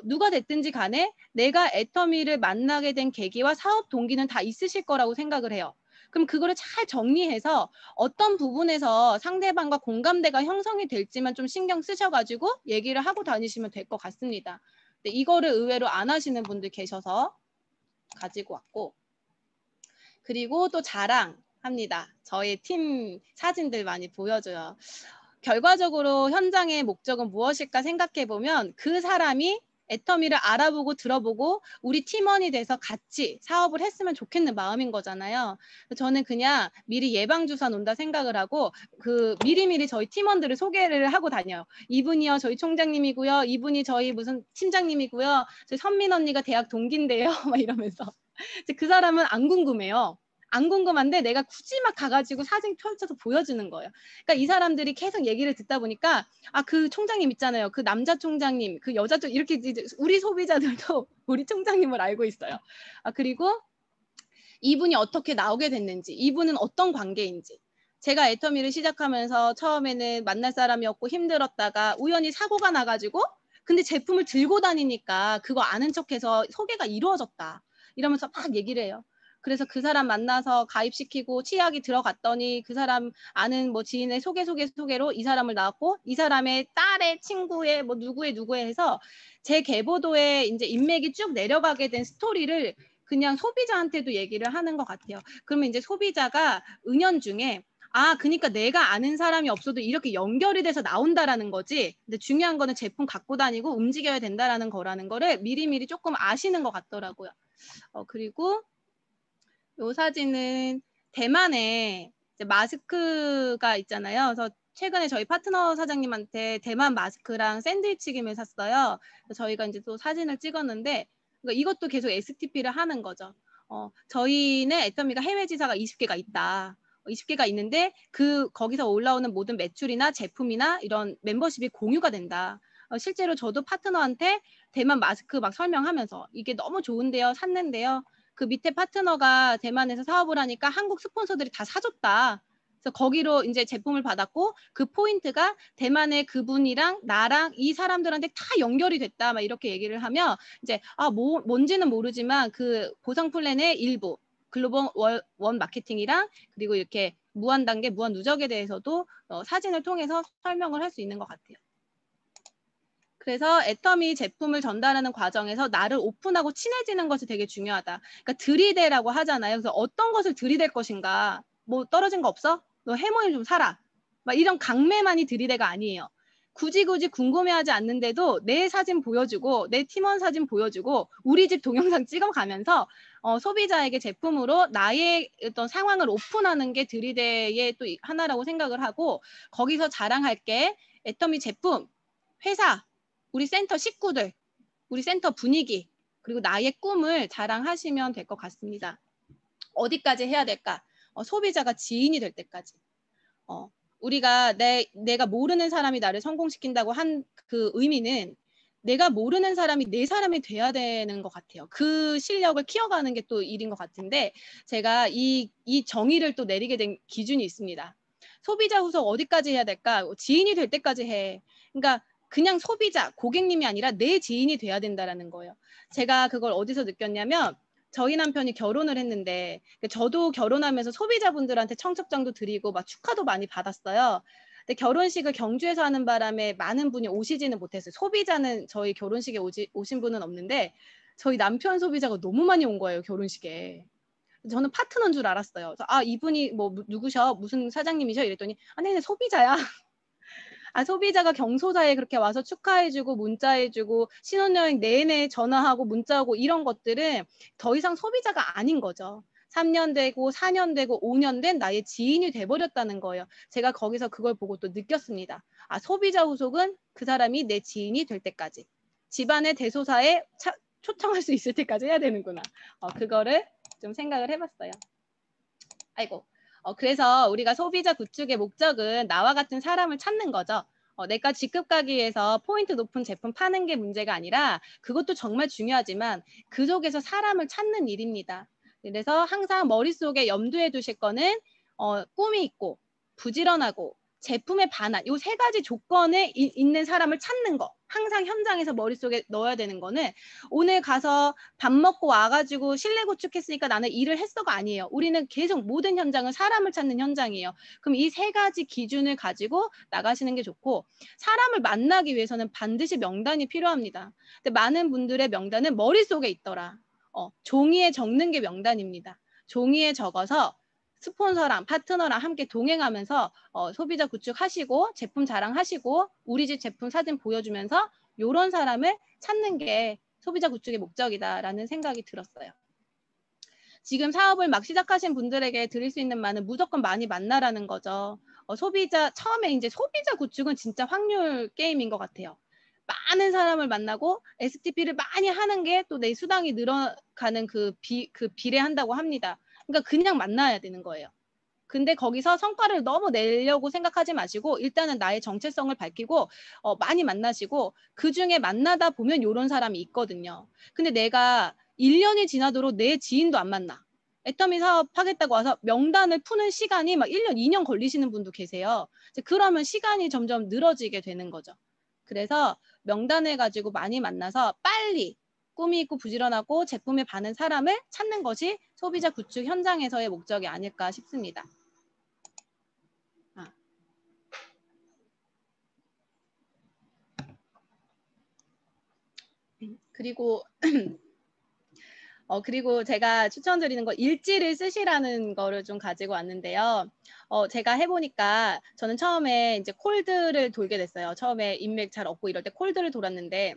누가 됐든지 간에 내가 애터미를 만나게 된 계기와 사업 동기는 다 있으실 거라고 생각을 해요. 그럼 그거를 잘 정리해서 어떤 부분에서 상대방과 공감대가 형성이 될지만 좀 신경 쓰셔가지고 얘기를 하고 다니시면 될 것 같습니다. 근데 이거를 의외로 안 하시는 분들 계셔서 가지고 왔고 그리고 또 자랑합니다. 저희 팀 사진들 많이 보여줘요. 결과적으로 현장의 목적은 무엇일까 생각해보면 그 사람이 애터미를 알아보고 들어보고 우리 팀원이 돼서 같이 사업을 했으면 좋겠는 마음인 거잖아요. 저는 그냥 미리 예방주사 놓는다 생각을 하고 미리미리 저희 팀원들을 소개를 하고 다녀요. 이분이요 저희 총장님이고요. 이분이 저희 무슨 팀장님이고요. 저희 선민 언니가 대학 동기인데요. 막 이러면서 그 사람은 안 궁금해요. 안 궁금한데 내가 굳이 막 가가지고 사진 펼쳐서 보여주는 거예요. 그러니까 이 사람들이 계속 얘기를 듣다 보니까 아, 그 총장님 있잖아요. 그 남자 총장님, 그 여자 총 이렇게 이제 우리 소비자들도 우리 총장님을 알고 있어요. 아, 그리고 이분이 어떻게 나오게 됐는지, 이분은 어떤 관계인지. 제가 애터미를 시작하면서 처음에는 만날 사람이 없고 힘들었다가 우연히 사고가 나가지고 근데 제품을 들고 다니니까 그거 아는 척해서 소개가 이루어졌다. 이러면서 막 얘기를 해요. 그래서 그 사람 만나서 가입시키고 치약이 들어갔더니 그 사람 아는 뭐 지인의 소개로 이 사람을 나왔고 이 사람의 딸의 친구의 뭐 누구의 해서 제 계보도에 이제 인맥이 쭉 내려가게 된 스토리를 그냥 소비자한테도 얘기를 하는 것 같아요. 그러면 이제 소비자가 은연중에 아, 그러니까 내가 아는 사람이 없어도 이렇게 연결이 돼서 나온다라는 거지. 근데 중요한 거는 제품 갖고 다니고 움직여야 된다라는 거라는 거를 미리미리 조금 아시는 것 같더라고요. 그리고 이 사진은 대만에 이제 마스크가 있잖아요. 그래서 최근에 저희 파트너 사장님한테 대만 마스크랑 샌드위치 김을 샀어요. 저희가 이제 또 사진을 찍었는데 이것도 계속 STP를 하는 거죠. 저희는 애터미가 해외 지사가 20개가 있다. 20개가 있는데 거기서 올라오는 모든 매출이나 제품이나 이런 멤버십이 공유가 된다. 실제로 저도 파트너한테 대만 마스크 막 설명하면서 이게 너무 좋은데요, 샀는데요. 그 밑에 파트너가 대만에서 사업을 하니까 한국 스폰서들이 다 사줬다. 그래서 거기로 이제 제품을 받았고 그 포인트가 대만의 그분이랑 나랑 이 사람들한테 다 연결이 됐다. 막 이렇게 얘기를 하면 이제 뭔지는 모르지만 그 보상 플랜의 일부 글로벌 원 마케팅이랑 그리고 이렇게 무한 단계, 무한 누적에 대해서도 사진을 통해서 설명을 할 수 있는 것 같아요. 그래서 애터미 제품을 전달하는 과정에서 나를 오픈하고 친해지는 것이 되게 중요하다. 그러니까 들이대라고 하잖아요. 그래서 어떤 것을 들이댈 것인가. 뭐 떨어진 거 없어? 너 해모임 좀 사라. 막 이런 강매만이 들이대가 아니에요. 굳이 궁금해하지 않는데도 내 사진 보여주고 내 팀원 사진 보여주고 우리 집 동영상 찍어가면서 소비자에게 제품으로 나의 어떤 상황을 오픈하는 게 들이대의 또 하나라고 생각을 하고 거기서 자랑할 게 애터미 제품, 회사, 우리 센터 식구들, 우리 센터 분위기, 그리고 나의 꿈을 자랑하시면 될 것 같습니다. 어디까지 해야 될까? 소비자가 지인이 될 때까지. 우리가 내가 모르는 사람이 나를 성공시킨다고 한 그 의미는 내가 모르는 사람이 내 사람이 돼야 되는 것 같아요. 그 실력을 키워가는 게 또 일인 것 같은데 제가 이 정의를 또 내리게 된 기준이 있습니다. 소비자 후속 어디까지 해야 될까? 지인이 될 때까지 해. 그러니까 그냥 소비자, 고객님이 아니라 내 지인이 돼야 된다라는 거예요. 제가 그걸 어디서 느꼈냐면 저희 남편이 결혼을 했는데 저도 결혼하면서 소비자분들한테 청첩장도 드리고 막 축하도 많이 받았어요. 근데 결혼식을 경주에서 하는 바람에 많은 분이 오시지는 못했어요. 소비자는 저희 결혼식에 오신 분은 없는데 저희 남편 소비자가 너무 많이 온 거예요, 결혼식에. 저는 파트너인 줄 알았어요. 그래서 아, 이분이 뭐 누구셔? 무슨 사장님이셔? 이랬더니 아니, 소비자야. 아, 소비자가 경소사에 그렇게 와서 축하해주고 문자해주고 신혼여행 내내 전화하고 문자하고 이런 것들은 더 이상 소비자가 아닌 거죠. 3년 되고 4년 되고 5년 된 나의 지인이 돼버렸다는 거예요. 제가 거기서 그걸 보고 또 느꼈습니다. 아, 소비자 후속은 그 사람이 내 지인이 될 때까지. 집안의 대소사에 초청할 수 있을 때까지 해야 되는구나. 그거를 좀 생각을 해봤어요. 아이고. 그래서 우리가 소비자 구축의 목적은 나와 같은 사람을 찾는 거죠. 내가 직급 가기 위해서 포인트 높은 제품 파는 게 문제가 아니라 그것도 정말 중요하지만 그 속에서 사람을 찾는 일입니다. 그래서 항상 머릿속에 염두에 두실 거는 꿈이 있고 부지런하고 제품에 반한 이 세 가지 조건에 있는 사람을 찾는 거. 항상 현장에서 머릿속에 넣어야 되는 거는 오늘 가서 밥 먹고 와가지고 실내 구축했으니까 나는 일을 했어가 아니에요. 우리는 계속 모든 현장은 사람을 찾는 현장이에요. 그럼 이 세 가지 기준을 가지고 나가시는 게 좋고 사람을 만나기 위해서는 반드시 명단이 필요합니다. 근데 많은 분들의 명단은 머릿속에 있더라. 종이에 적는 게 명단입니다. 종이에 적어서 스폰서랑 파트너랑 함께 동행하면서 소비자 구축하시고 제품 자랑하시고 우리 집 제품 사진 보여주면서 이런 사람을 찾는 게 소비자 구축의 목적이다라는 생각이 들었어요. 지금 사업을 막 시작하신 분들에게 드릴 수 있는 말은 무조건 많이 만나라는 거죠. 처음에 이제 소비자 구축은 진짜 확률 게임인 것 같아요. 많은 사람을 만나고 STP를 많이 하는 게 또 내 수당이 늘어가는 그 비례한다고 합니다. 그러니까 그냥 만나야 되는 거예요. 근데 거기서 성과를 너무 내려고 생각하지 마시고 일단은 나의 정체성을 밝히고 많이 만나시고 그중에 만나다 보면 이런 사람이 있거든요. 근데 내가 1년이 지나도록 내 지인도 안 만나. 애터미 사업 하겠다고 와서 명단을 푸는 시간이 막 1년, 2년 걸리시는 분도 계세요. 그러면 시간이 점점 늘어지게 되는 거죠. 그래서 명단을 가지고 많이 만나서 빨리 꿈이 있고 부지런하고 제품에 반한 사람을 찾는 것이 소비자 구축 현장에서의 목적이 아닐까 싶습니다. 그리고 그리고 제가 추천드리는 거 일지를 쓰시라는 거를 좀 가지고 왔는데요. 제가 해보니까 저는 처음에 이제 콜드를 돌게 됐어요. 처음에 인맥 잘 얻고 이럴 때 콜드를 돌았는데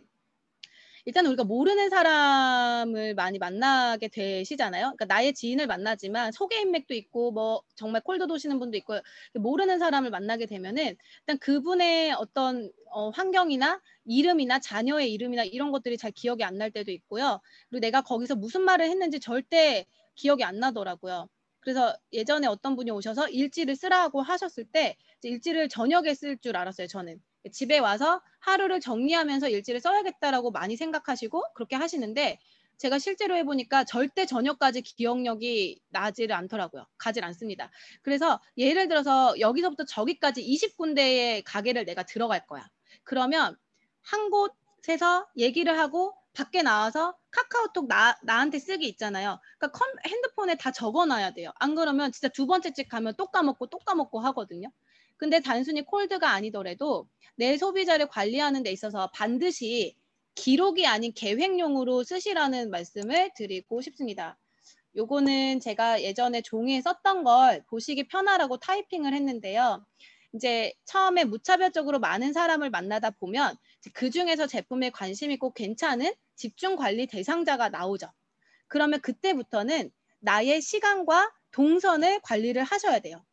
일단 우리가 모르는 사람을 많이 만나게 되시잖아요. 그러니까 나의 지인을 만나지만 소개 인맥도 있고 뭐 정말 콜드 도시는 분도 있고 모르는 사람을 만나게 되면은 일단 그분의 어떤 환경이나 이름이나 자녀의 이름이나 이런 것들이 잘 기억이 안 날 때도 있고요. 그리고 내가 거기서 무슨 말을 했는지 절대 기억이 안 나더라고요. 그래서 예전에 어떤 분이 오셔서 일지를 쓰라고 하셨을 때 일지를 저녁에 쓸 줄 알았어요, 저는. 집에 와서 하루를 정리하면서 일지를 써야겠다라고 많이 생각하시고 그렇게 하시는데 제가 실제로 해보니까 절대 저녁까지 기억력이 나지를 않더라고요. 가질 않습니다. 그래서 예를 들어서 여기서부터 저기까지 20군데의 가게를 내가 들어갈 거야. 그러면 한 곳에서 얘기를 하고 밖에 나와서 카카오톡 나한테 쓰기 있잖아요. 그러니까 핸드폰에 다 적어놔야 돼요. 안 그러면 진짜 두 번째 집 가면 또 까먹고 하거든요. 근데 단순히 콜드가 아니더라도 내 소비자를 관리하는 데 있어서 반드시 기록이 아닌 계획용으로 쓰시라는 말씀을 드리고 싶습니다. 요거는 제가 예전에 종이에 썼던 걸 보시기 편하라고 타이핑을 했는데요. 이제 처음에 무차별적으로 많은 사람을 만나다 보면 그 중에서 제품에 관심 있고 괜찮은 집중 관리 대상자가 나오죠. 그러면 그때부터는 나의 시간과 동선을 관리를 하셔야 돼요.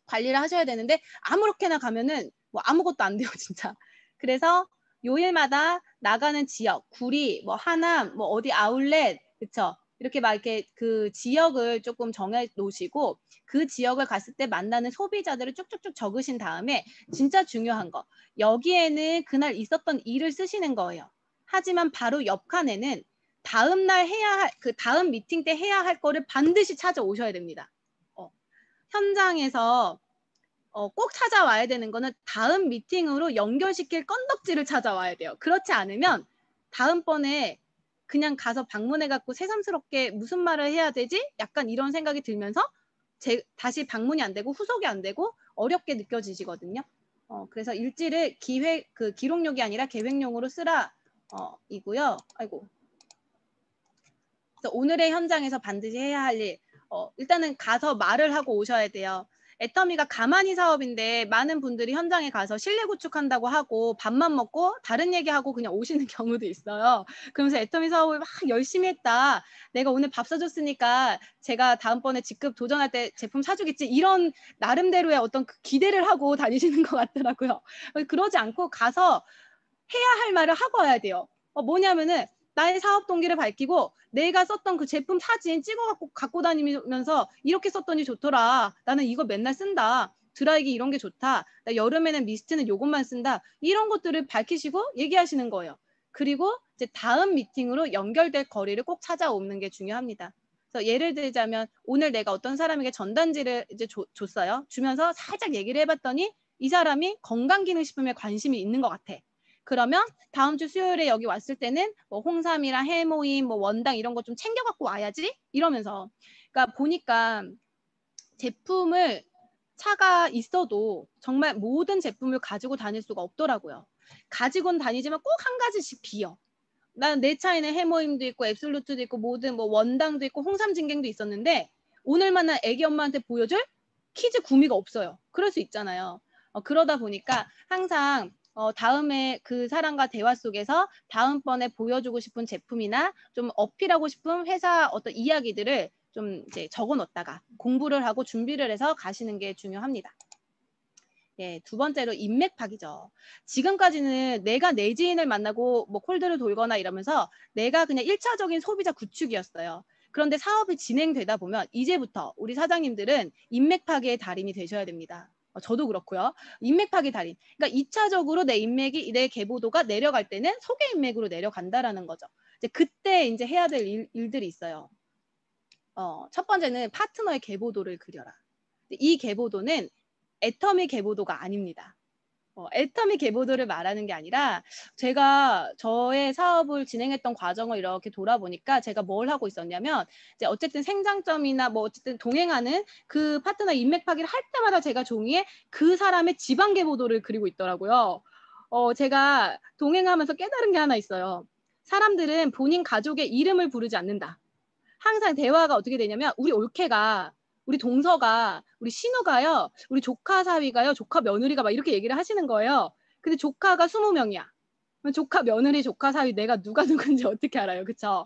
관리를 하셔야 되는데 아무렇게나 가면은 뭐 아무것도 안 돼요, 진짜. 그래서 요일마다 나가는 지역, 구리, 뭐 하남, 뭐 어디 아울렛, 그쵸? 이렇게 막 이렇게 그 지역을 조금 정해 놓으시고 그 지역을 갔을 때 만나는 소비자들을 쭉쭉쭉 적으신 다음에 진짜 중요한 거 여기에는 그날 있었던 일을 쓰시는 거예요. 하지만 바로 옆 칸에는 다음 날 해야 할 그 다음 미팅 때 해야 할 거를 반드시 찾아오셔야 됩니다. 현장에서 꼭 찾아와야 되는 거는 다음 미팅으로 연결시킬 건덕지를 찾아와야 돼요. 그렇지 않으면 다음번에 그냥 가서 방문해갖고 새삼스럽게 무슨 말을 해야 되지? 약간 이런 생각이 들면서 다시 방문이 안 되고 후속이 안 되고 어렵게 느껴지시거든요. 그래서 일지를 기록용이 아니라 계획용으로 쓰라 이고요. 아이고. 그래서 오늘의 현장에서 반드시 해야 할 일, 일단은 가서 말을 하고 오셔야 돼요. 애터미가 가만히 사업인데 많은 분들이 현장에 가서 실내 구축한다고 하고 밥만 먹고 다른 얘기하고 그냥 오시는 경우도 있어요. 그러면서 애터미 사업을 막 열심히 했다. 내가 오늘 밥 사줬으니까 제가 다음번에 직급 도전할 때 제품 사주겠지. 이런 나름대로의 어떤 기대를 하고 다니시는 것 같더라고요. 그러지 않고 가서 해야 할 말을 하고 와야 돼요. 뭐냐면은 나의 사업 동기를 밝히고 내가 썼던 그 제품 사진 찍어갖고 갖고 다니면서 이렇게 썼더니 좋더라. 나는 이거 맨날 쓴다. 드라이기 이런 게 좋다. 나 여름에는 미스트는 요것만 쓴다. 이런 것들을 밝히시고 얘기하시는 거예요. 그리고 이제 다음 미팅으로 연결될 거리를 꼭 찾아오는 게 중요합니다. 그래서 예를 들자면 오늘 내가 어떤 사람에게 전단지를 이제 줬어요. 주면서 살짝 얘기를 해봤더니 이 사람이 건강기능식품에 관심이 있는 것 같아. 그러면 다음 주 수요일에 여기 왔을 때는 뭐 홍삼이랑 해모임, 뭐 원당 이런 거 좀 챙겨 갖고 와야지 이러면서 그러니까 보니까 제품을 차가 있어도 정말 모든 제품을 가지고 다닐 수가 없더라고요. 가지고는 다니지만 꼭 한 가지씩 비어. 난 내 차에는 해모임도 있고 앱솔루트도 있고 모든 뭐 원당도 있고 홍삼 진갱도 있었는데 오늘만은 애기 엄마한테 보여줄 키즈 구미가 없어요. 그럴 수 있잖아요. 그러다 보니까 항상 다음에 그 사람과 대화 속에서 다음번에 보여주고 싶은 제품이나 좀 어필하고 싶은 회사 어떤 이야기들을 좀 이제 적어 놓다가 공부를 하고 준비를 해서 가시는 게 중요합니다. 예, 두 번째로 인맥 파기죠. 지금까지는 내가 내 지인을 만나고 뭐 콜드를 돌거나 이러면서 내가 그냥 1차적인 소비자 구축이었어요. 그런데 사업이 진행되다 보면 이제부터 우리 사장님들은 인맥 파괴의 달인이 되셔야 됩니다. 저도 그렇고요. 인맥 파괴 달인. 그러니까 2차적으로 내 인맥이 내 계보도가 내려갈 때는 소개 인맥으로 내려간다라는 거죠. 이제 그때 이제 해야 될 일들이 있어요. 첫 번째는 파트너의 계보도를 그려라. 이 계보도는 애터미 계보도가 아닙니다. 애터미 계보도를 말하는 게 아니라 제가 저의 사업을 진행했던 과정을 이렇게 돌아보니까 제가 뭘 하고 있었냐면 이제 어쨌든 생장점이나 뭐 어쨌든 동행하는 그 파트너 인맥 파기를 할 때마다 제가 종이에 그 사람의 지방 계보도를 그리고 있더라고요. 제가 동행하면서 깨달은 게 하나 있어요. 사람들은 본인 가족의 이름을 부르지 않는다. 항상 대화가 어떻게 되냐면 우리 올케가 우리 동서가 우리 신우가요. 우리 조카 사위가요. 조카 며느리가 막 이렇게 얘기를 하시는 거예요. 근데 조카가 20명이야. 조카 며느리 조카 사위 내가 누가 누군지 어떻게 알아요. 그쵸?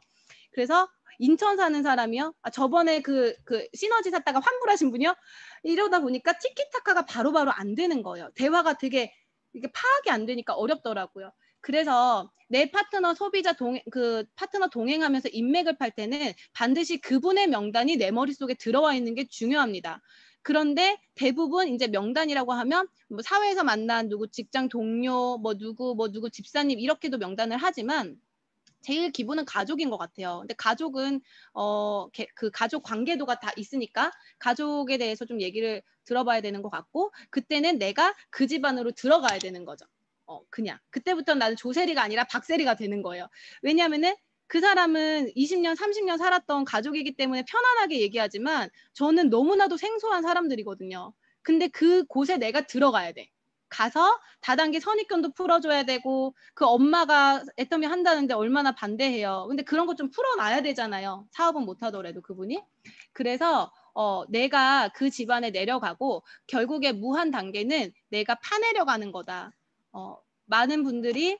그래서 인천 사는 사람이요. 저번에 그 시너지 샀다가 환불하신 분이요. 이러다 보니까 티키타카가 바로바로 안 되는 거예요. 대화가 되게 이게 파악이 안 되니까 어렵더라고요. 그래서 내 파트너 소비자 파트너 동행하면서 인맥을 팔 때는 반드시 그분의 명단이 내 머릿속에 들어와 있는 게 중요합니다. 그런데 대부분 이제 명단이라고 하면 뭐 사회에서 만난 누구 직장 동료, 뭐 누구 집사님 이렇게도 명단을 하지만 제일 기본은 가족인 것 같아요. 근데 가족은 그 가족 관계도가 다 있으니까 가족에 대해서 좀 얘기를 들어봐야 되는 것 같고 그때는 내가 그 집안으로 들어가야 되는 거죠. 그냥 그때부터 나는 조세리가 아니라 박세리가 되는 거예요. 왜냐하면은 그 사람은 20년, 30년 살았던 가족이기 때문에 편안하게 얘기하지만 저는 너무나도 생소한 사람들이거든요. 근데 그 곳에 내가 들어가야 돼. 가서 다단계 선입견도 풀어줘야 되고 그 엄마가 애터미 한다는데 얼마나 반대해요. 근데 그런 거 좀 풀어놔야 되잖아요. 사업은 못하더라도 그분이. 그래서 내가 그 집안에 내려가고 결국에 무한 단계는 내가 파내려가는 거다. 많은 분들이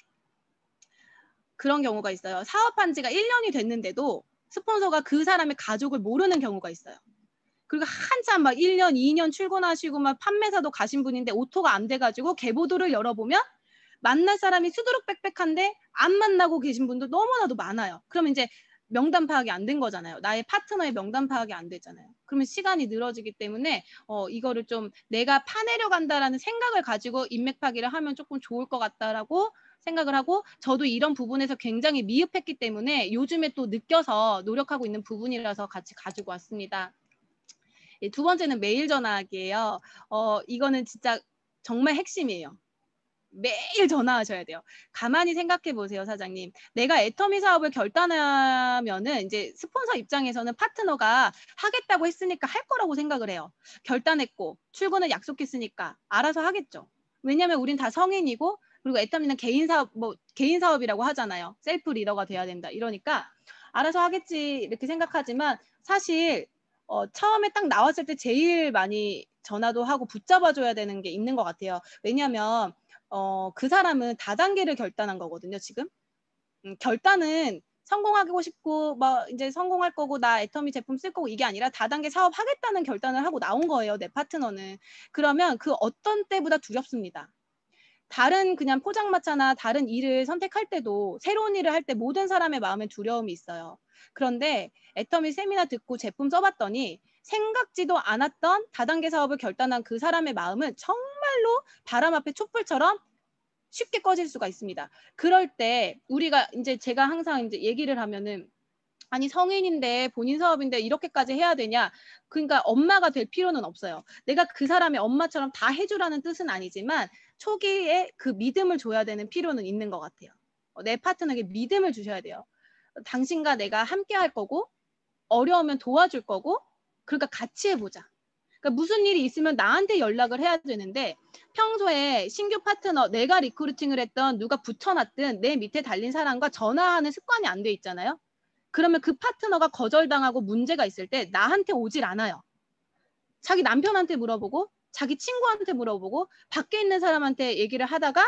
그런 경우가 있어요. 사업한 지가 1년이 됐는데도 스폰서가 그 사람의 가족을 모르는 경우가 있어요. 그리고 한참 막 1년, 2년 출근하시고 막 판매사도 가신 분인데 오토가 안 돼가지고 계보도를 열어보면 만날 사람이 수두룩빽빽한데 안 만나고 계신 분도 너무나도 많아요. 그러면 이제 명단 파악이 안 된 거잖아요. 나의 파트너의 명단 파악이 안 되잖아요. 그러면 시간이 늘어지기 때문에 이거를 좀 내가 파내려 간다라는 생각을 가지고 인맥 파기를 하면 조금 좋을 것 같다라고 생각을 하고 저도 이런 부분에서 굉장히 미흡했기 때문에 요즘에 또 느껴서 노력하고 있는 부분이라서 같이 가지고 왔습니다. 두 번째는 메일 전화하기예요. 이거는 진짜 정말 핵심이에요. 매일 전화하셔야 돼요. 가만히 생각해 보세요, 사장님. 내가 애터미 사업을 결단하면은 이제 스폰서 입장에서는 파트너가 하겠다고 했으니까 할 거라고 생각을 해요. 결단했고 출근을 약속했으니까 알아서 하겠죠. 왜냐하면 우린 다 성인이고 그리고 애터미는 개인 사업이라고 하잖아요. 셀프 리더가 돼야 된다. 이러니까 알아서 하겠지 이렇게 생각하지만 사실 처음에 딱 나왔을 때 제일 많이 전화도 하고 붙잡아줘야 되는 게 있는 것 같아요. 왜냐하면 그 사람은 다단계를 결단한 거거든요, 지금. 결단은 성공하고 싶고, 막 이제 성공할 거고, 나 애터미 제품 쓸 거고, 이게 아니라 다단계 사업 하겠다는 결단을 하고 나온 거예요, 내 파트너는. 그러면 그 어떤 때보다 두렵습니다. 다른 그냥 포장마차나 다른 일을 선택할 때도 새로운 일을 할 때 모든 사람의 마음에 두려움이 있어요. 그런데 애터미 세미나 듣고 제품 써봤더니 생각지도 않았던 다단계 사업을 결단한 그 사람의 마음은 정말로 바람 앞에 촛불처럼 쉽게 꺼질 수가 있습니다. 그럴 때 우리가 이제 제가 항상 이제 얘기를 하면은 아니 성인인데 본인 사업인데 이렇게까지 해야 되냐? 그러니까 엄마가 될 필요는 없어요. 내가 그 사람의 엄마처럼 다 해주라는 뜻은 아니지만 초기에 그 믿음을 줘야 되는 필요는 있는 것 같아요. 내 파트너에게 믿음을 주셔야 돼요. 당신과 내가 함께 할 거고 어려우면 도와줄 거고 그러니까 같이 해보자. 그러니까 무슨 일이 있으면 나한테 연락을 해야 되는데 평소에 신규 파트너 내가 리크루팅을 했던 누가 붙여놨든 내 밑에 달린 사람과 전화하는 습관이 안 돼 있잖아요. 그러면 그 파트너가 거절당하고 문제가 있을 때 나한테 오질 않아요. 자기 남편한테 물어보고 자기 친구한테 물어보고 밖에 있는 사람한테 얘기를 하다가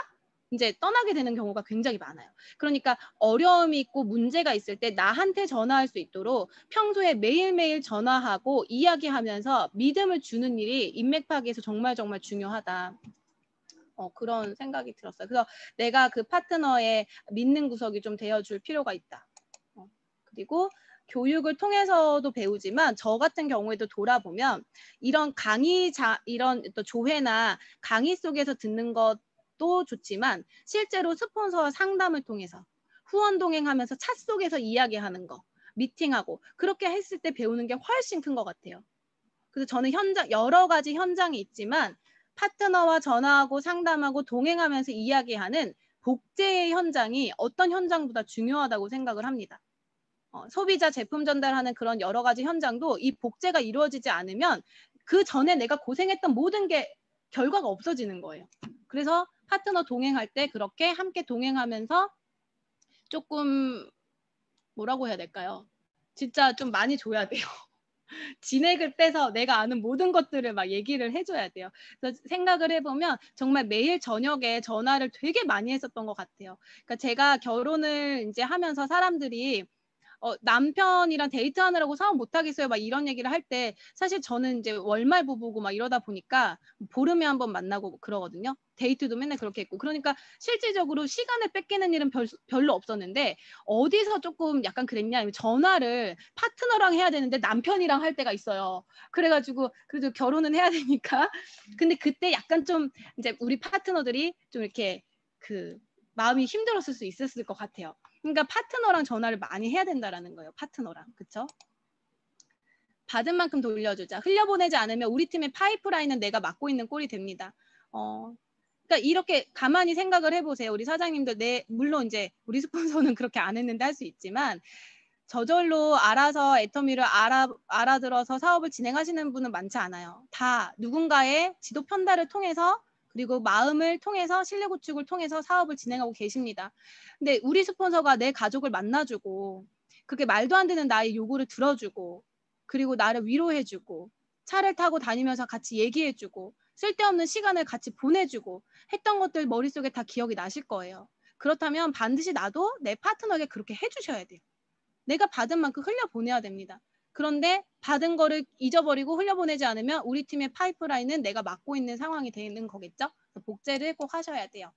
이제 떠나게 되는 경우가 굉장히 많아요. 그러니까 어려움이 있고 문제가 있을 때 나한테 전화할 수 있도록 평소에 매일매일 전화하고 이야기하면서 믿음을 주는 일이 인맥 파기에서 정말 정말 중요하다. 그런 생각이 들었어요. 그래서 내가 그 파트너의 믿는 구석이 좀 되어줄 필요가 있다. 그리고 교육을 통해서도 배우지만 저 같은 경우에도 돌아보면 이런 이런 또 조회나 강의 속에서 듣는 것도 좋지만 실제로 스폰서와 상담을 통해서 후원 동행하면서 차 속에서 이야기하는 거, 미팅하고 그렇게 했을 때 배우는 게 훨씬 큰 것 같아요. 그래서 저는 여러 가지 현장이 있지만 파트너와 전화하고 상담하고 동행하면서 이야기하는 복제의 현장이 어떤 현장보다 중요하다고 생각을 합니다. 소비자 제품 전달하는 그런 여러 가지 현장도 이 복제가 이루어지지 않으면 그 전에 내가 고생했던 모든 게 결과가 없어지는 거예요. 그래서 파트너 동행할 때 그렇게 함께 동행하면서 조금 뭐라고 해야 될까요? 진짜 좀 많이 줘야 돼요. 진액을 빼서 내가 아는 모든 것들을 막 얘기를 해줘야 돼요. 그래서 생각을 해보면 정말 매일 저녁에 전화를 되게 많이 했었던 것 같아요. 그러니까 제가 결혼을 이제 하면서 사람들이 남편이랑 데이트하느라고 사업 못하겠어요. 막 이런 얘기를 할 때 사실 저는 이제 월말 부부고 막 이러다 보니까 보름에 한번 만나고 그러거든요. 데이트도 맨날 그렇게 했고. 그러니까 실질적으로 시간을 뺏기는 일은 별로 없었는데 어디서 조금 약간 그랬냐. 전화를 파트너랑 해야 되는데 남편이랑 할 때가 있어요. 그래가지고 그래도 결혼은 해야 되니까. 근데 그때 약간 좀 이제 우리 파트너들이 좀 이렇게 그 마음이 힘들었을 수 있었을 것 같아요. 그러니까 파트너랑 전화를 많이 해야 된다라는 거예요. 파트너랑. 그쵸? 받은 만큼 돌려주자. 흘려보내지 않으면 우리 팀의 파이프라인은 내가 맡고 있는 꼴이 됩니다. 그러니까 이렇게 가만히 생각을 해보세요. 우리 사장님들, 물론 이제 우리 스폰서는 그렇게 안 했는데 할 수 있지만 저절로 알아서 애터미를 알아들어서 사업을 진행하시는 분은 많지 않아요. 다 누군가의 지도 편달을 통해서 그리고 마음을 통해서 실내 구축을 통해서 사업을 진행하고 계십니다. 근데 우리 스폰서가 내 가족을 만나주고 그게 말도 안 되는 나의 요구를 들어주고 그리고 나를 위로해주고 차를 타고 다니면서 같이 얘기해주고 쓸데없는 시간을 같이 보내주고 했던 것들 머릿속에 다 기억이 나실 거예요. 그렇다면 반드시 나도 내 파트너에게 그렇게 해주셔야 돼요. 내가 받은 만큼 흘려보내야 됩니다. 그런데 받은 거를 잊어버리고 흘려보내지 않으면 우리 팀의 파이프라인은 내가 맡고 있는 상황이 되는 거겠죠? 복제를 꼭 하셔야 돼요.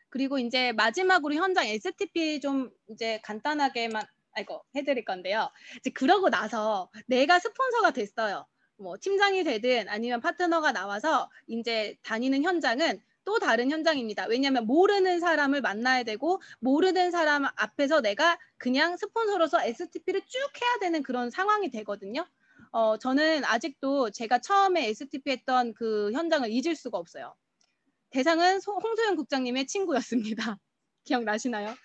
그리고 이제 마지막으로 현장 STP 좀 이제 간단하게만 해드릴 건데요. 이제 그러고 나서 내가 스폰서가 됐어요. 뭐 팀장이 되든 아니면 파트너가 나와서 이제 다니는 현장은 또 다른 현장입니다. 왜냐하면 모르는 사람을 만나야 되고 모르는 사람 앞에서 내가 그냥 스폰서로서 STP를 쭉 해야 되는 그런 상황이 되거든요. 저는 아직도 제가 처음에 STP 했던 그 현장을 잊을 수가 없어요. 대상은 홍소연 국장님의 친구였습니다. 기억나시나요?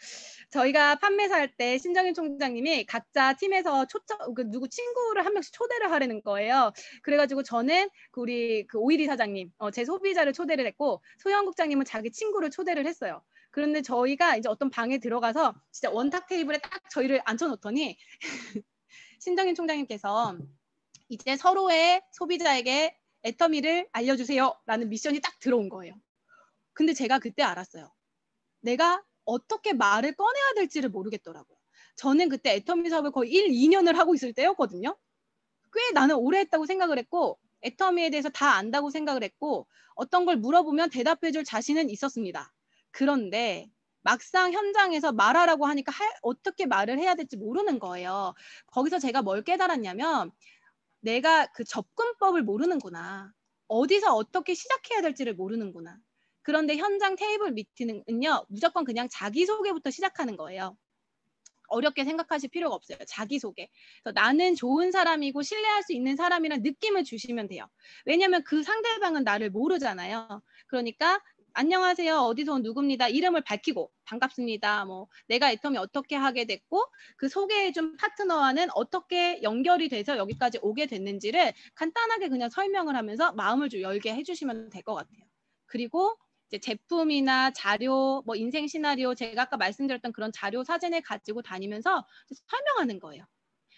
저희가 판매사할 때 신정일 총장님이 각자 팀에서 누구 친구를 한 명씩 초대를 하려는 거예요. 그래가지고 저는 우리 오일이 사장님, 제 소비자를 초대를 했고 소연 국장님은 자기 친구를 초대를 했어요. 그런데 저희가 이제 어떤 방에 들어가서 진짜 원탁 테이블에 딱 저희를 앉혀놓더니 신정일 총장님께서 이제 서로의 소비자에게 애터미를 알려주세요라는 미션이 딱 들어온 거예요. 근데 제가 그때 알았어요. 내가 어떻게 말을 꺼내야 될지를 모르겠더라고요. 저는 그때 애터미 사업을 거의 1, 2년을 하고 있을 때였거든요. 꽤 나는 오래 했다고 생각을 했고 애터미에 대해서 다 안다고 생각을 했고 어떤 걸 물어보면 대답해줄 자신은 있었습니다. 그런데 막상 현장에서 말하라고 하니까 어떻게 말을 해야 될지 모르는 거예요. 거기서 제가 뭘 깨달았냐면 내가 그 접근법을 모르는구나. 어디서 어떻게 시작해야 될지를 모르는구나. 그런데 현장 테이블 미팅은요, 무조건 그냥 자기소개부터 시작하는 거예요. 어렵게 생각하실 필요가 없어요. 자기소개. 그래서 나는 좋은 사람이고 신뢰할 수 있는 사람이란 느낌을 주시면 돼요. 왜냐하면 그 상대방은 나를 모르잖아요. 그러니까 안녕하세요. 어디서 온 누굽니다. 이름을 밝히고 반갑습니다. 뭐 내가 애터미 어떻게 하게 됐고 그 소개해준 파트너와는 어떻게 연결이 돼서 여기까지 오게 됐는지를 간단하게 그냥 설명을 하면서 마음을 좀 열게 해주시면 될 것 같아요. 그리고 이제 제품이나 자료, 뭐 인생 시나리오, 제가 아까 말씀드렸던 그런 자료 사진을 가지고 다니면서 설명하는 거예요.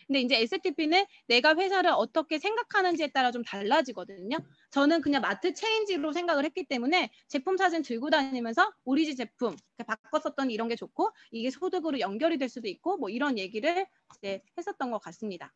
근데 이제 STP는 내가 회사를 어떻게 생각하는지에 따라 좀 달라지거든요. 저는 그냥 마트 체인지로 생각을 했기 때문에 제품 사진 들고 다니면서 우리 집 제품 바꿨었던 이런 게 좋고 이게 소득으로 연결이 될 수도 있고 뭐 이런 얘기를 이제 했었던 것 같습니다.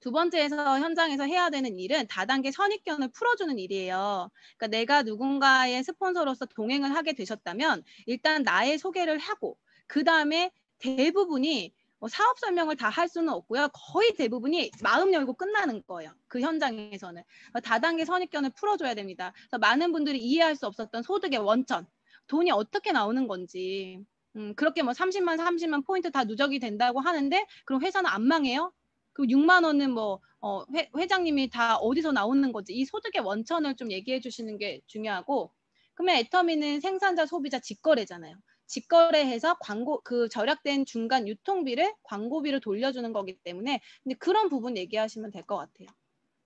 두 번째에서 현장에서 해야 되는 일은 다단계 선입견을 풀어주는 일이에요. 그러니까 내가 누군가의 스폰서로서 동행을 하게 되셨다면 일단 나의 소개를 하고 그 다음에 대부분이 사업 설명을 다 할 수는 없고요. 거의 대부분이 마음 열고 끝나는 거예요. 그 현장에서는. 다단계 선입견을 풀어줘야 됩니다. 그래서 많은 분들이 이해할 수 없었던 소득의 원천, 돈이 어떻게 나오는 건지, 그렇게 뭐 30만 포인트 다 누적이 된다고 하는데 그럼 회사는 안 망해요? 그 6만 원은 뭐 회장님이 다 어디서 나오는 건지 이 소득의 원천을 좀 얘기해 주시는 게 중요하고, 그러면 애터미는 생산자, 소비자, 직거래잖아요. 직거래해서 광고 그 절약된 중간 유통비를 광고비로 돌려주는 거기 때문에 근데 그런 부분 얘기하시면 될 것 같아요.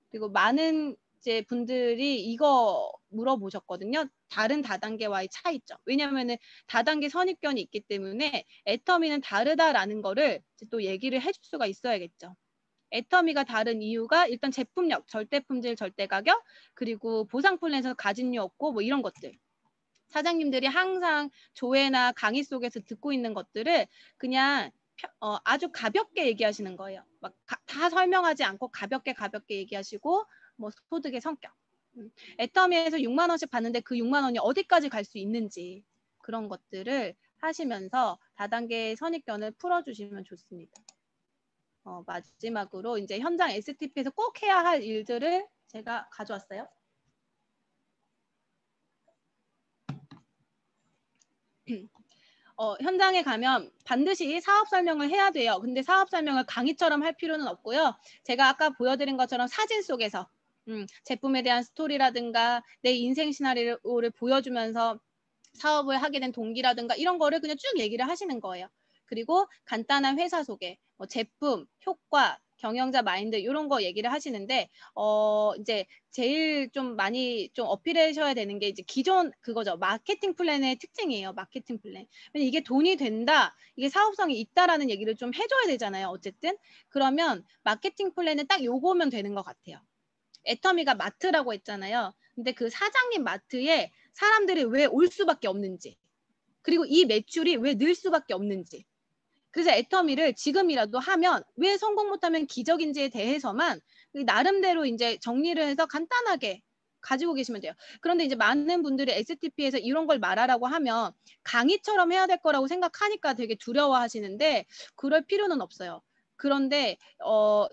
그리고 많은 이제 분들이 이거 물어보셨거든요. 다른 다단계와의 차이점. 왜냐하면은 다단계 선입견이 있기 때문에 애터미는 다르다라는 거를 또 얘기를 해줄 수가 있어야겠죠. 애터미가 다른 이유가 일단 제품력, 절대품질, 절대가격, 그리고 보상 플랜에서 가진류 없고 뭐 이런 것들. 사장님들이 항상 조회나 강의 속에서 듣고 있는 것들을 그냥 아주 가볍게 얘기하시는 거예요. 막 다 설명하지 않고 가볍게 얘기하시고 뭐 소득의 성격. 애터미에서 6만 원씩 받는데 그 6만 원이 어디까지 갈 수 있는지 그런 것들을 하시면서 다단계 선입견을 풀어주시면 좋습니다. 마지막으로 이제 현장 STP에서 꼭 해야 할 일들을 제가 가져왔어요. 현장에 가면 반드시 사업 설명을 해야 돼요. 근데 사업 설명을 강의처럼 할 필요는 없고요. 제가 아까 보여드린 것처럼 사진 속에서 제품에 대한 스토리라든가 내 인생 시나리오를 보여주면서 사업을 하게 된 동기라든가 이런 거를 그냥 쭉 얘기를 하시는 거예요. 그리고 간단한 회사 소개, 뭐 제품, 효과, 경영자 마인드 이런 거 얘기를 하시는데 이제 제일 좀 많이 좀 어필하셔야 되는 게 이제 기존 그거죠. 마케팅 플랜의 특징이에요. 마케팅 플랜. 왜냐면 이게 돈이 된다, 이게 사업성이 있다라는 얘기를 좀 해줘야 되잖아요. 어쨌든 그러면 마케팅 플랜은 딱 요거면 되는 것 같아요. 애터미가 마트라고 했잖아요. 근데 그 사장님 마트에 사람들이 왜 올 수밖에 없는지, 그리고 이 매출이 왜 늘 수밖에 없는지, 그래서 애터미를 지금이라도 하면 왜 성공 못하면 기적인지에 대해서만 나름대로 이제 정리를 해서 간단하게 가지고 계시면 돼요. 그런데 이제 많은 분들이 STP에서 이런 걸 말하라고 하면 강의처럼 해야 될 거라고 생각하니까 되게 두려워하시는데 그럴 필요는 없어요. 그런데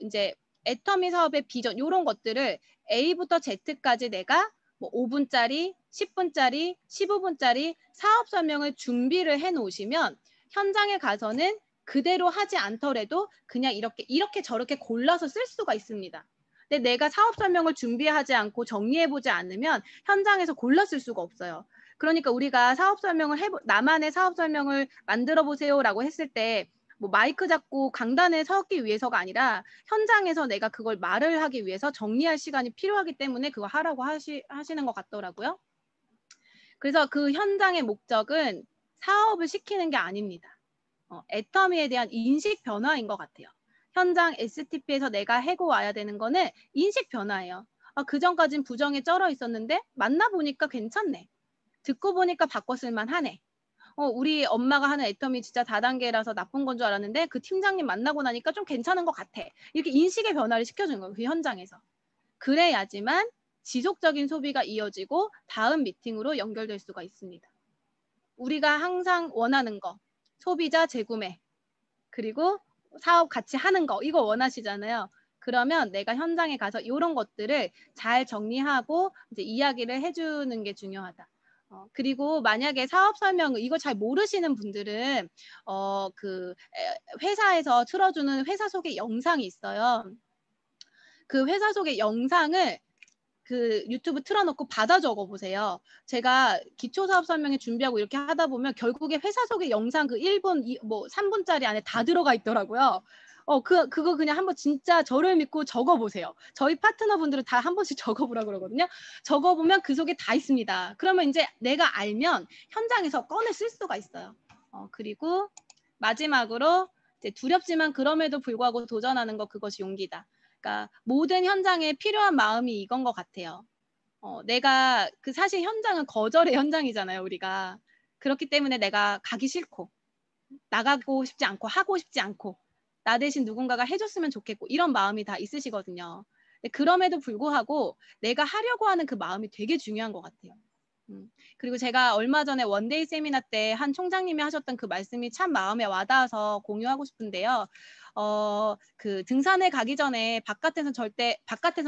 이제 애터미 사업의 비전 이런 것들을 A부터 Z까지 내가 뭐 5분짜리, 10분짜리, 15분짜리 사업 설명을 준비를 해 놓으시면 현장에 가서는 그대로 하지 않더라도 그냥 이렇게 저렇게 골라서 쓸 수가 있습니다. 근데 내가 사업 설명을 준비하지 않고 정리해보지 않으면 현장에서 골라 쓸 수가 없어요. 그러니까 우리가 사업 설명을 나만의 사업 설명을 만들어 보세요라고 했을 때 뭐 마이크 잡고 강단에 서기 위해서가 아니라 현장에서 내가 그걸 말을 하기 위해서 정리할 시간이 필요하기 때문에 그거 하라고 하시는 것 같더라고요. 그래서 그 현장의 목적은 사업을 시키는 게 아닙니다. 애터미에 대한 인식 변화인 것 같아요. 현장 STP에서 내가 해고 와야 되는 거는 인식 변화예요. 그 전까진 부정에 쩔어 있었는데 만나보니까 괜찮네. 듣고 보니까 바꿔 쓸만 하네. 우리 엄마가 하는 애터미 진짜 다단계라서 나쁜 건 줄 알았는데 그 팀장님 만나고 나니까 좀 괜찮은 것 같아. 이렇게 인식의 변화를 시켜주는 거예요. 그 현장에서. 그래야지만 지속적인 소비가 이어지고 다음 미팅으로 연결될 수가 있습니다. 우리가 항상 원하는 거, 소비자 재구매, 그리고 사업 같이 하는 거, 이거 원하시잖아요. 그러면 내가 현장에 가서 이런 것들을 잘 정리하고 이제 이야기를 해주는 게 중요하다. 그리고 만약에 사업 설명 이거 잘 모르시는 분들은 그 회사에서 틀어주는 회사 소개 영상이 있어요. 그 회사 소개 영상을 그 유튜브 틀어놓고 받아 적어보세요. 제가 기초사업 설명회 준비하고 이렇게 하다 보면 결국에 회사 소개 영상 그 1분, 뭐 3분짜리 안에 다 들어가 있더라고요. 그거 그냥 한번 진짜 저를 믿고 적어보세요. 저희 파트너분들은 다 한 번씩 적어보라 그러거든요. 적어보면 그 속에 다 있습니다. 그러면 이제 내가 알면 현장에서 꺼내 쓸 수가 있어요. 그리고 마지막으로 이제 두렵지만 그럼에도 불구하고 도전하는 거, 그것이 용기다. 그러니까 모든 현장에 필요한 마음이 이건 것 같아요. 내가 사실 현장은 거절의 현장이잖아요, 우리가. 그렇기 때문에 내가 가기 싫고 나가고 싶지 않고 하고 싶지 않고 나 대신 누군가가 해줬으면 좋겠고 이런 마음이 다 있으시거든요. 그럼에도 불구하고 내가 하려고 하는 그 마음이 되게 중요한 것 같아요. 그리고 제가 얼마 전에 원데이 세미나 때 한 총장님이 하셨던 그 말씀이 참 마음에 와닿아서 공유하고 싶은데요. 그 등산에 가기 전에 바깥에선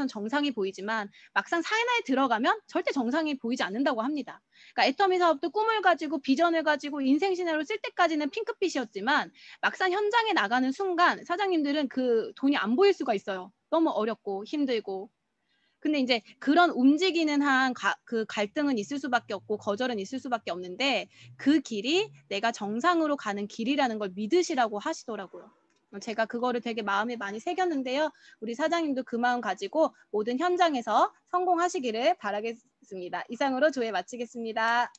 정상이 보이지만 막상 산에 들어가면 절대 정상이 보이지 않는다고 합니다. 그러니까 애터미 사업도 꿈을 가지고 비전을 가지고 인생 시나리오를 쓸 때까지는 핑크빛이었지만 막상 현장에 나가는 순간 사장님들은 그 돈이 안 보일 수가 있어요. 너무 어렵고 힘들고. 근데 이제 그런 움직이는 그 갈등은 있을 수밖에 없고 거절은 있을 수밖에 없는데 그 길이 내가 정상으로 가는 길이라는 걸 믿으시라고 하시더라고요. 제가 그거를 되게 마음에 많이 새겼는데요. 우리 사장님도 그 마음 가지고 모든 현장에서 성공하시기를 바라겠습니다. 이상으로 조회 마치겠습니다.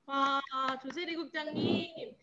와, 조세리 국장님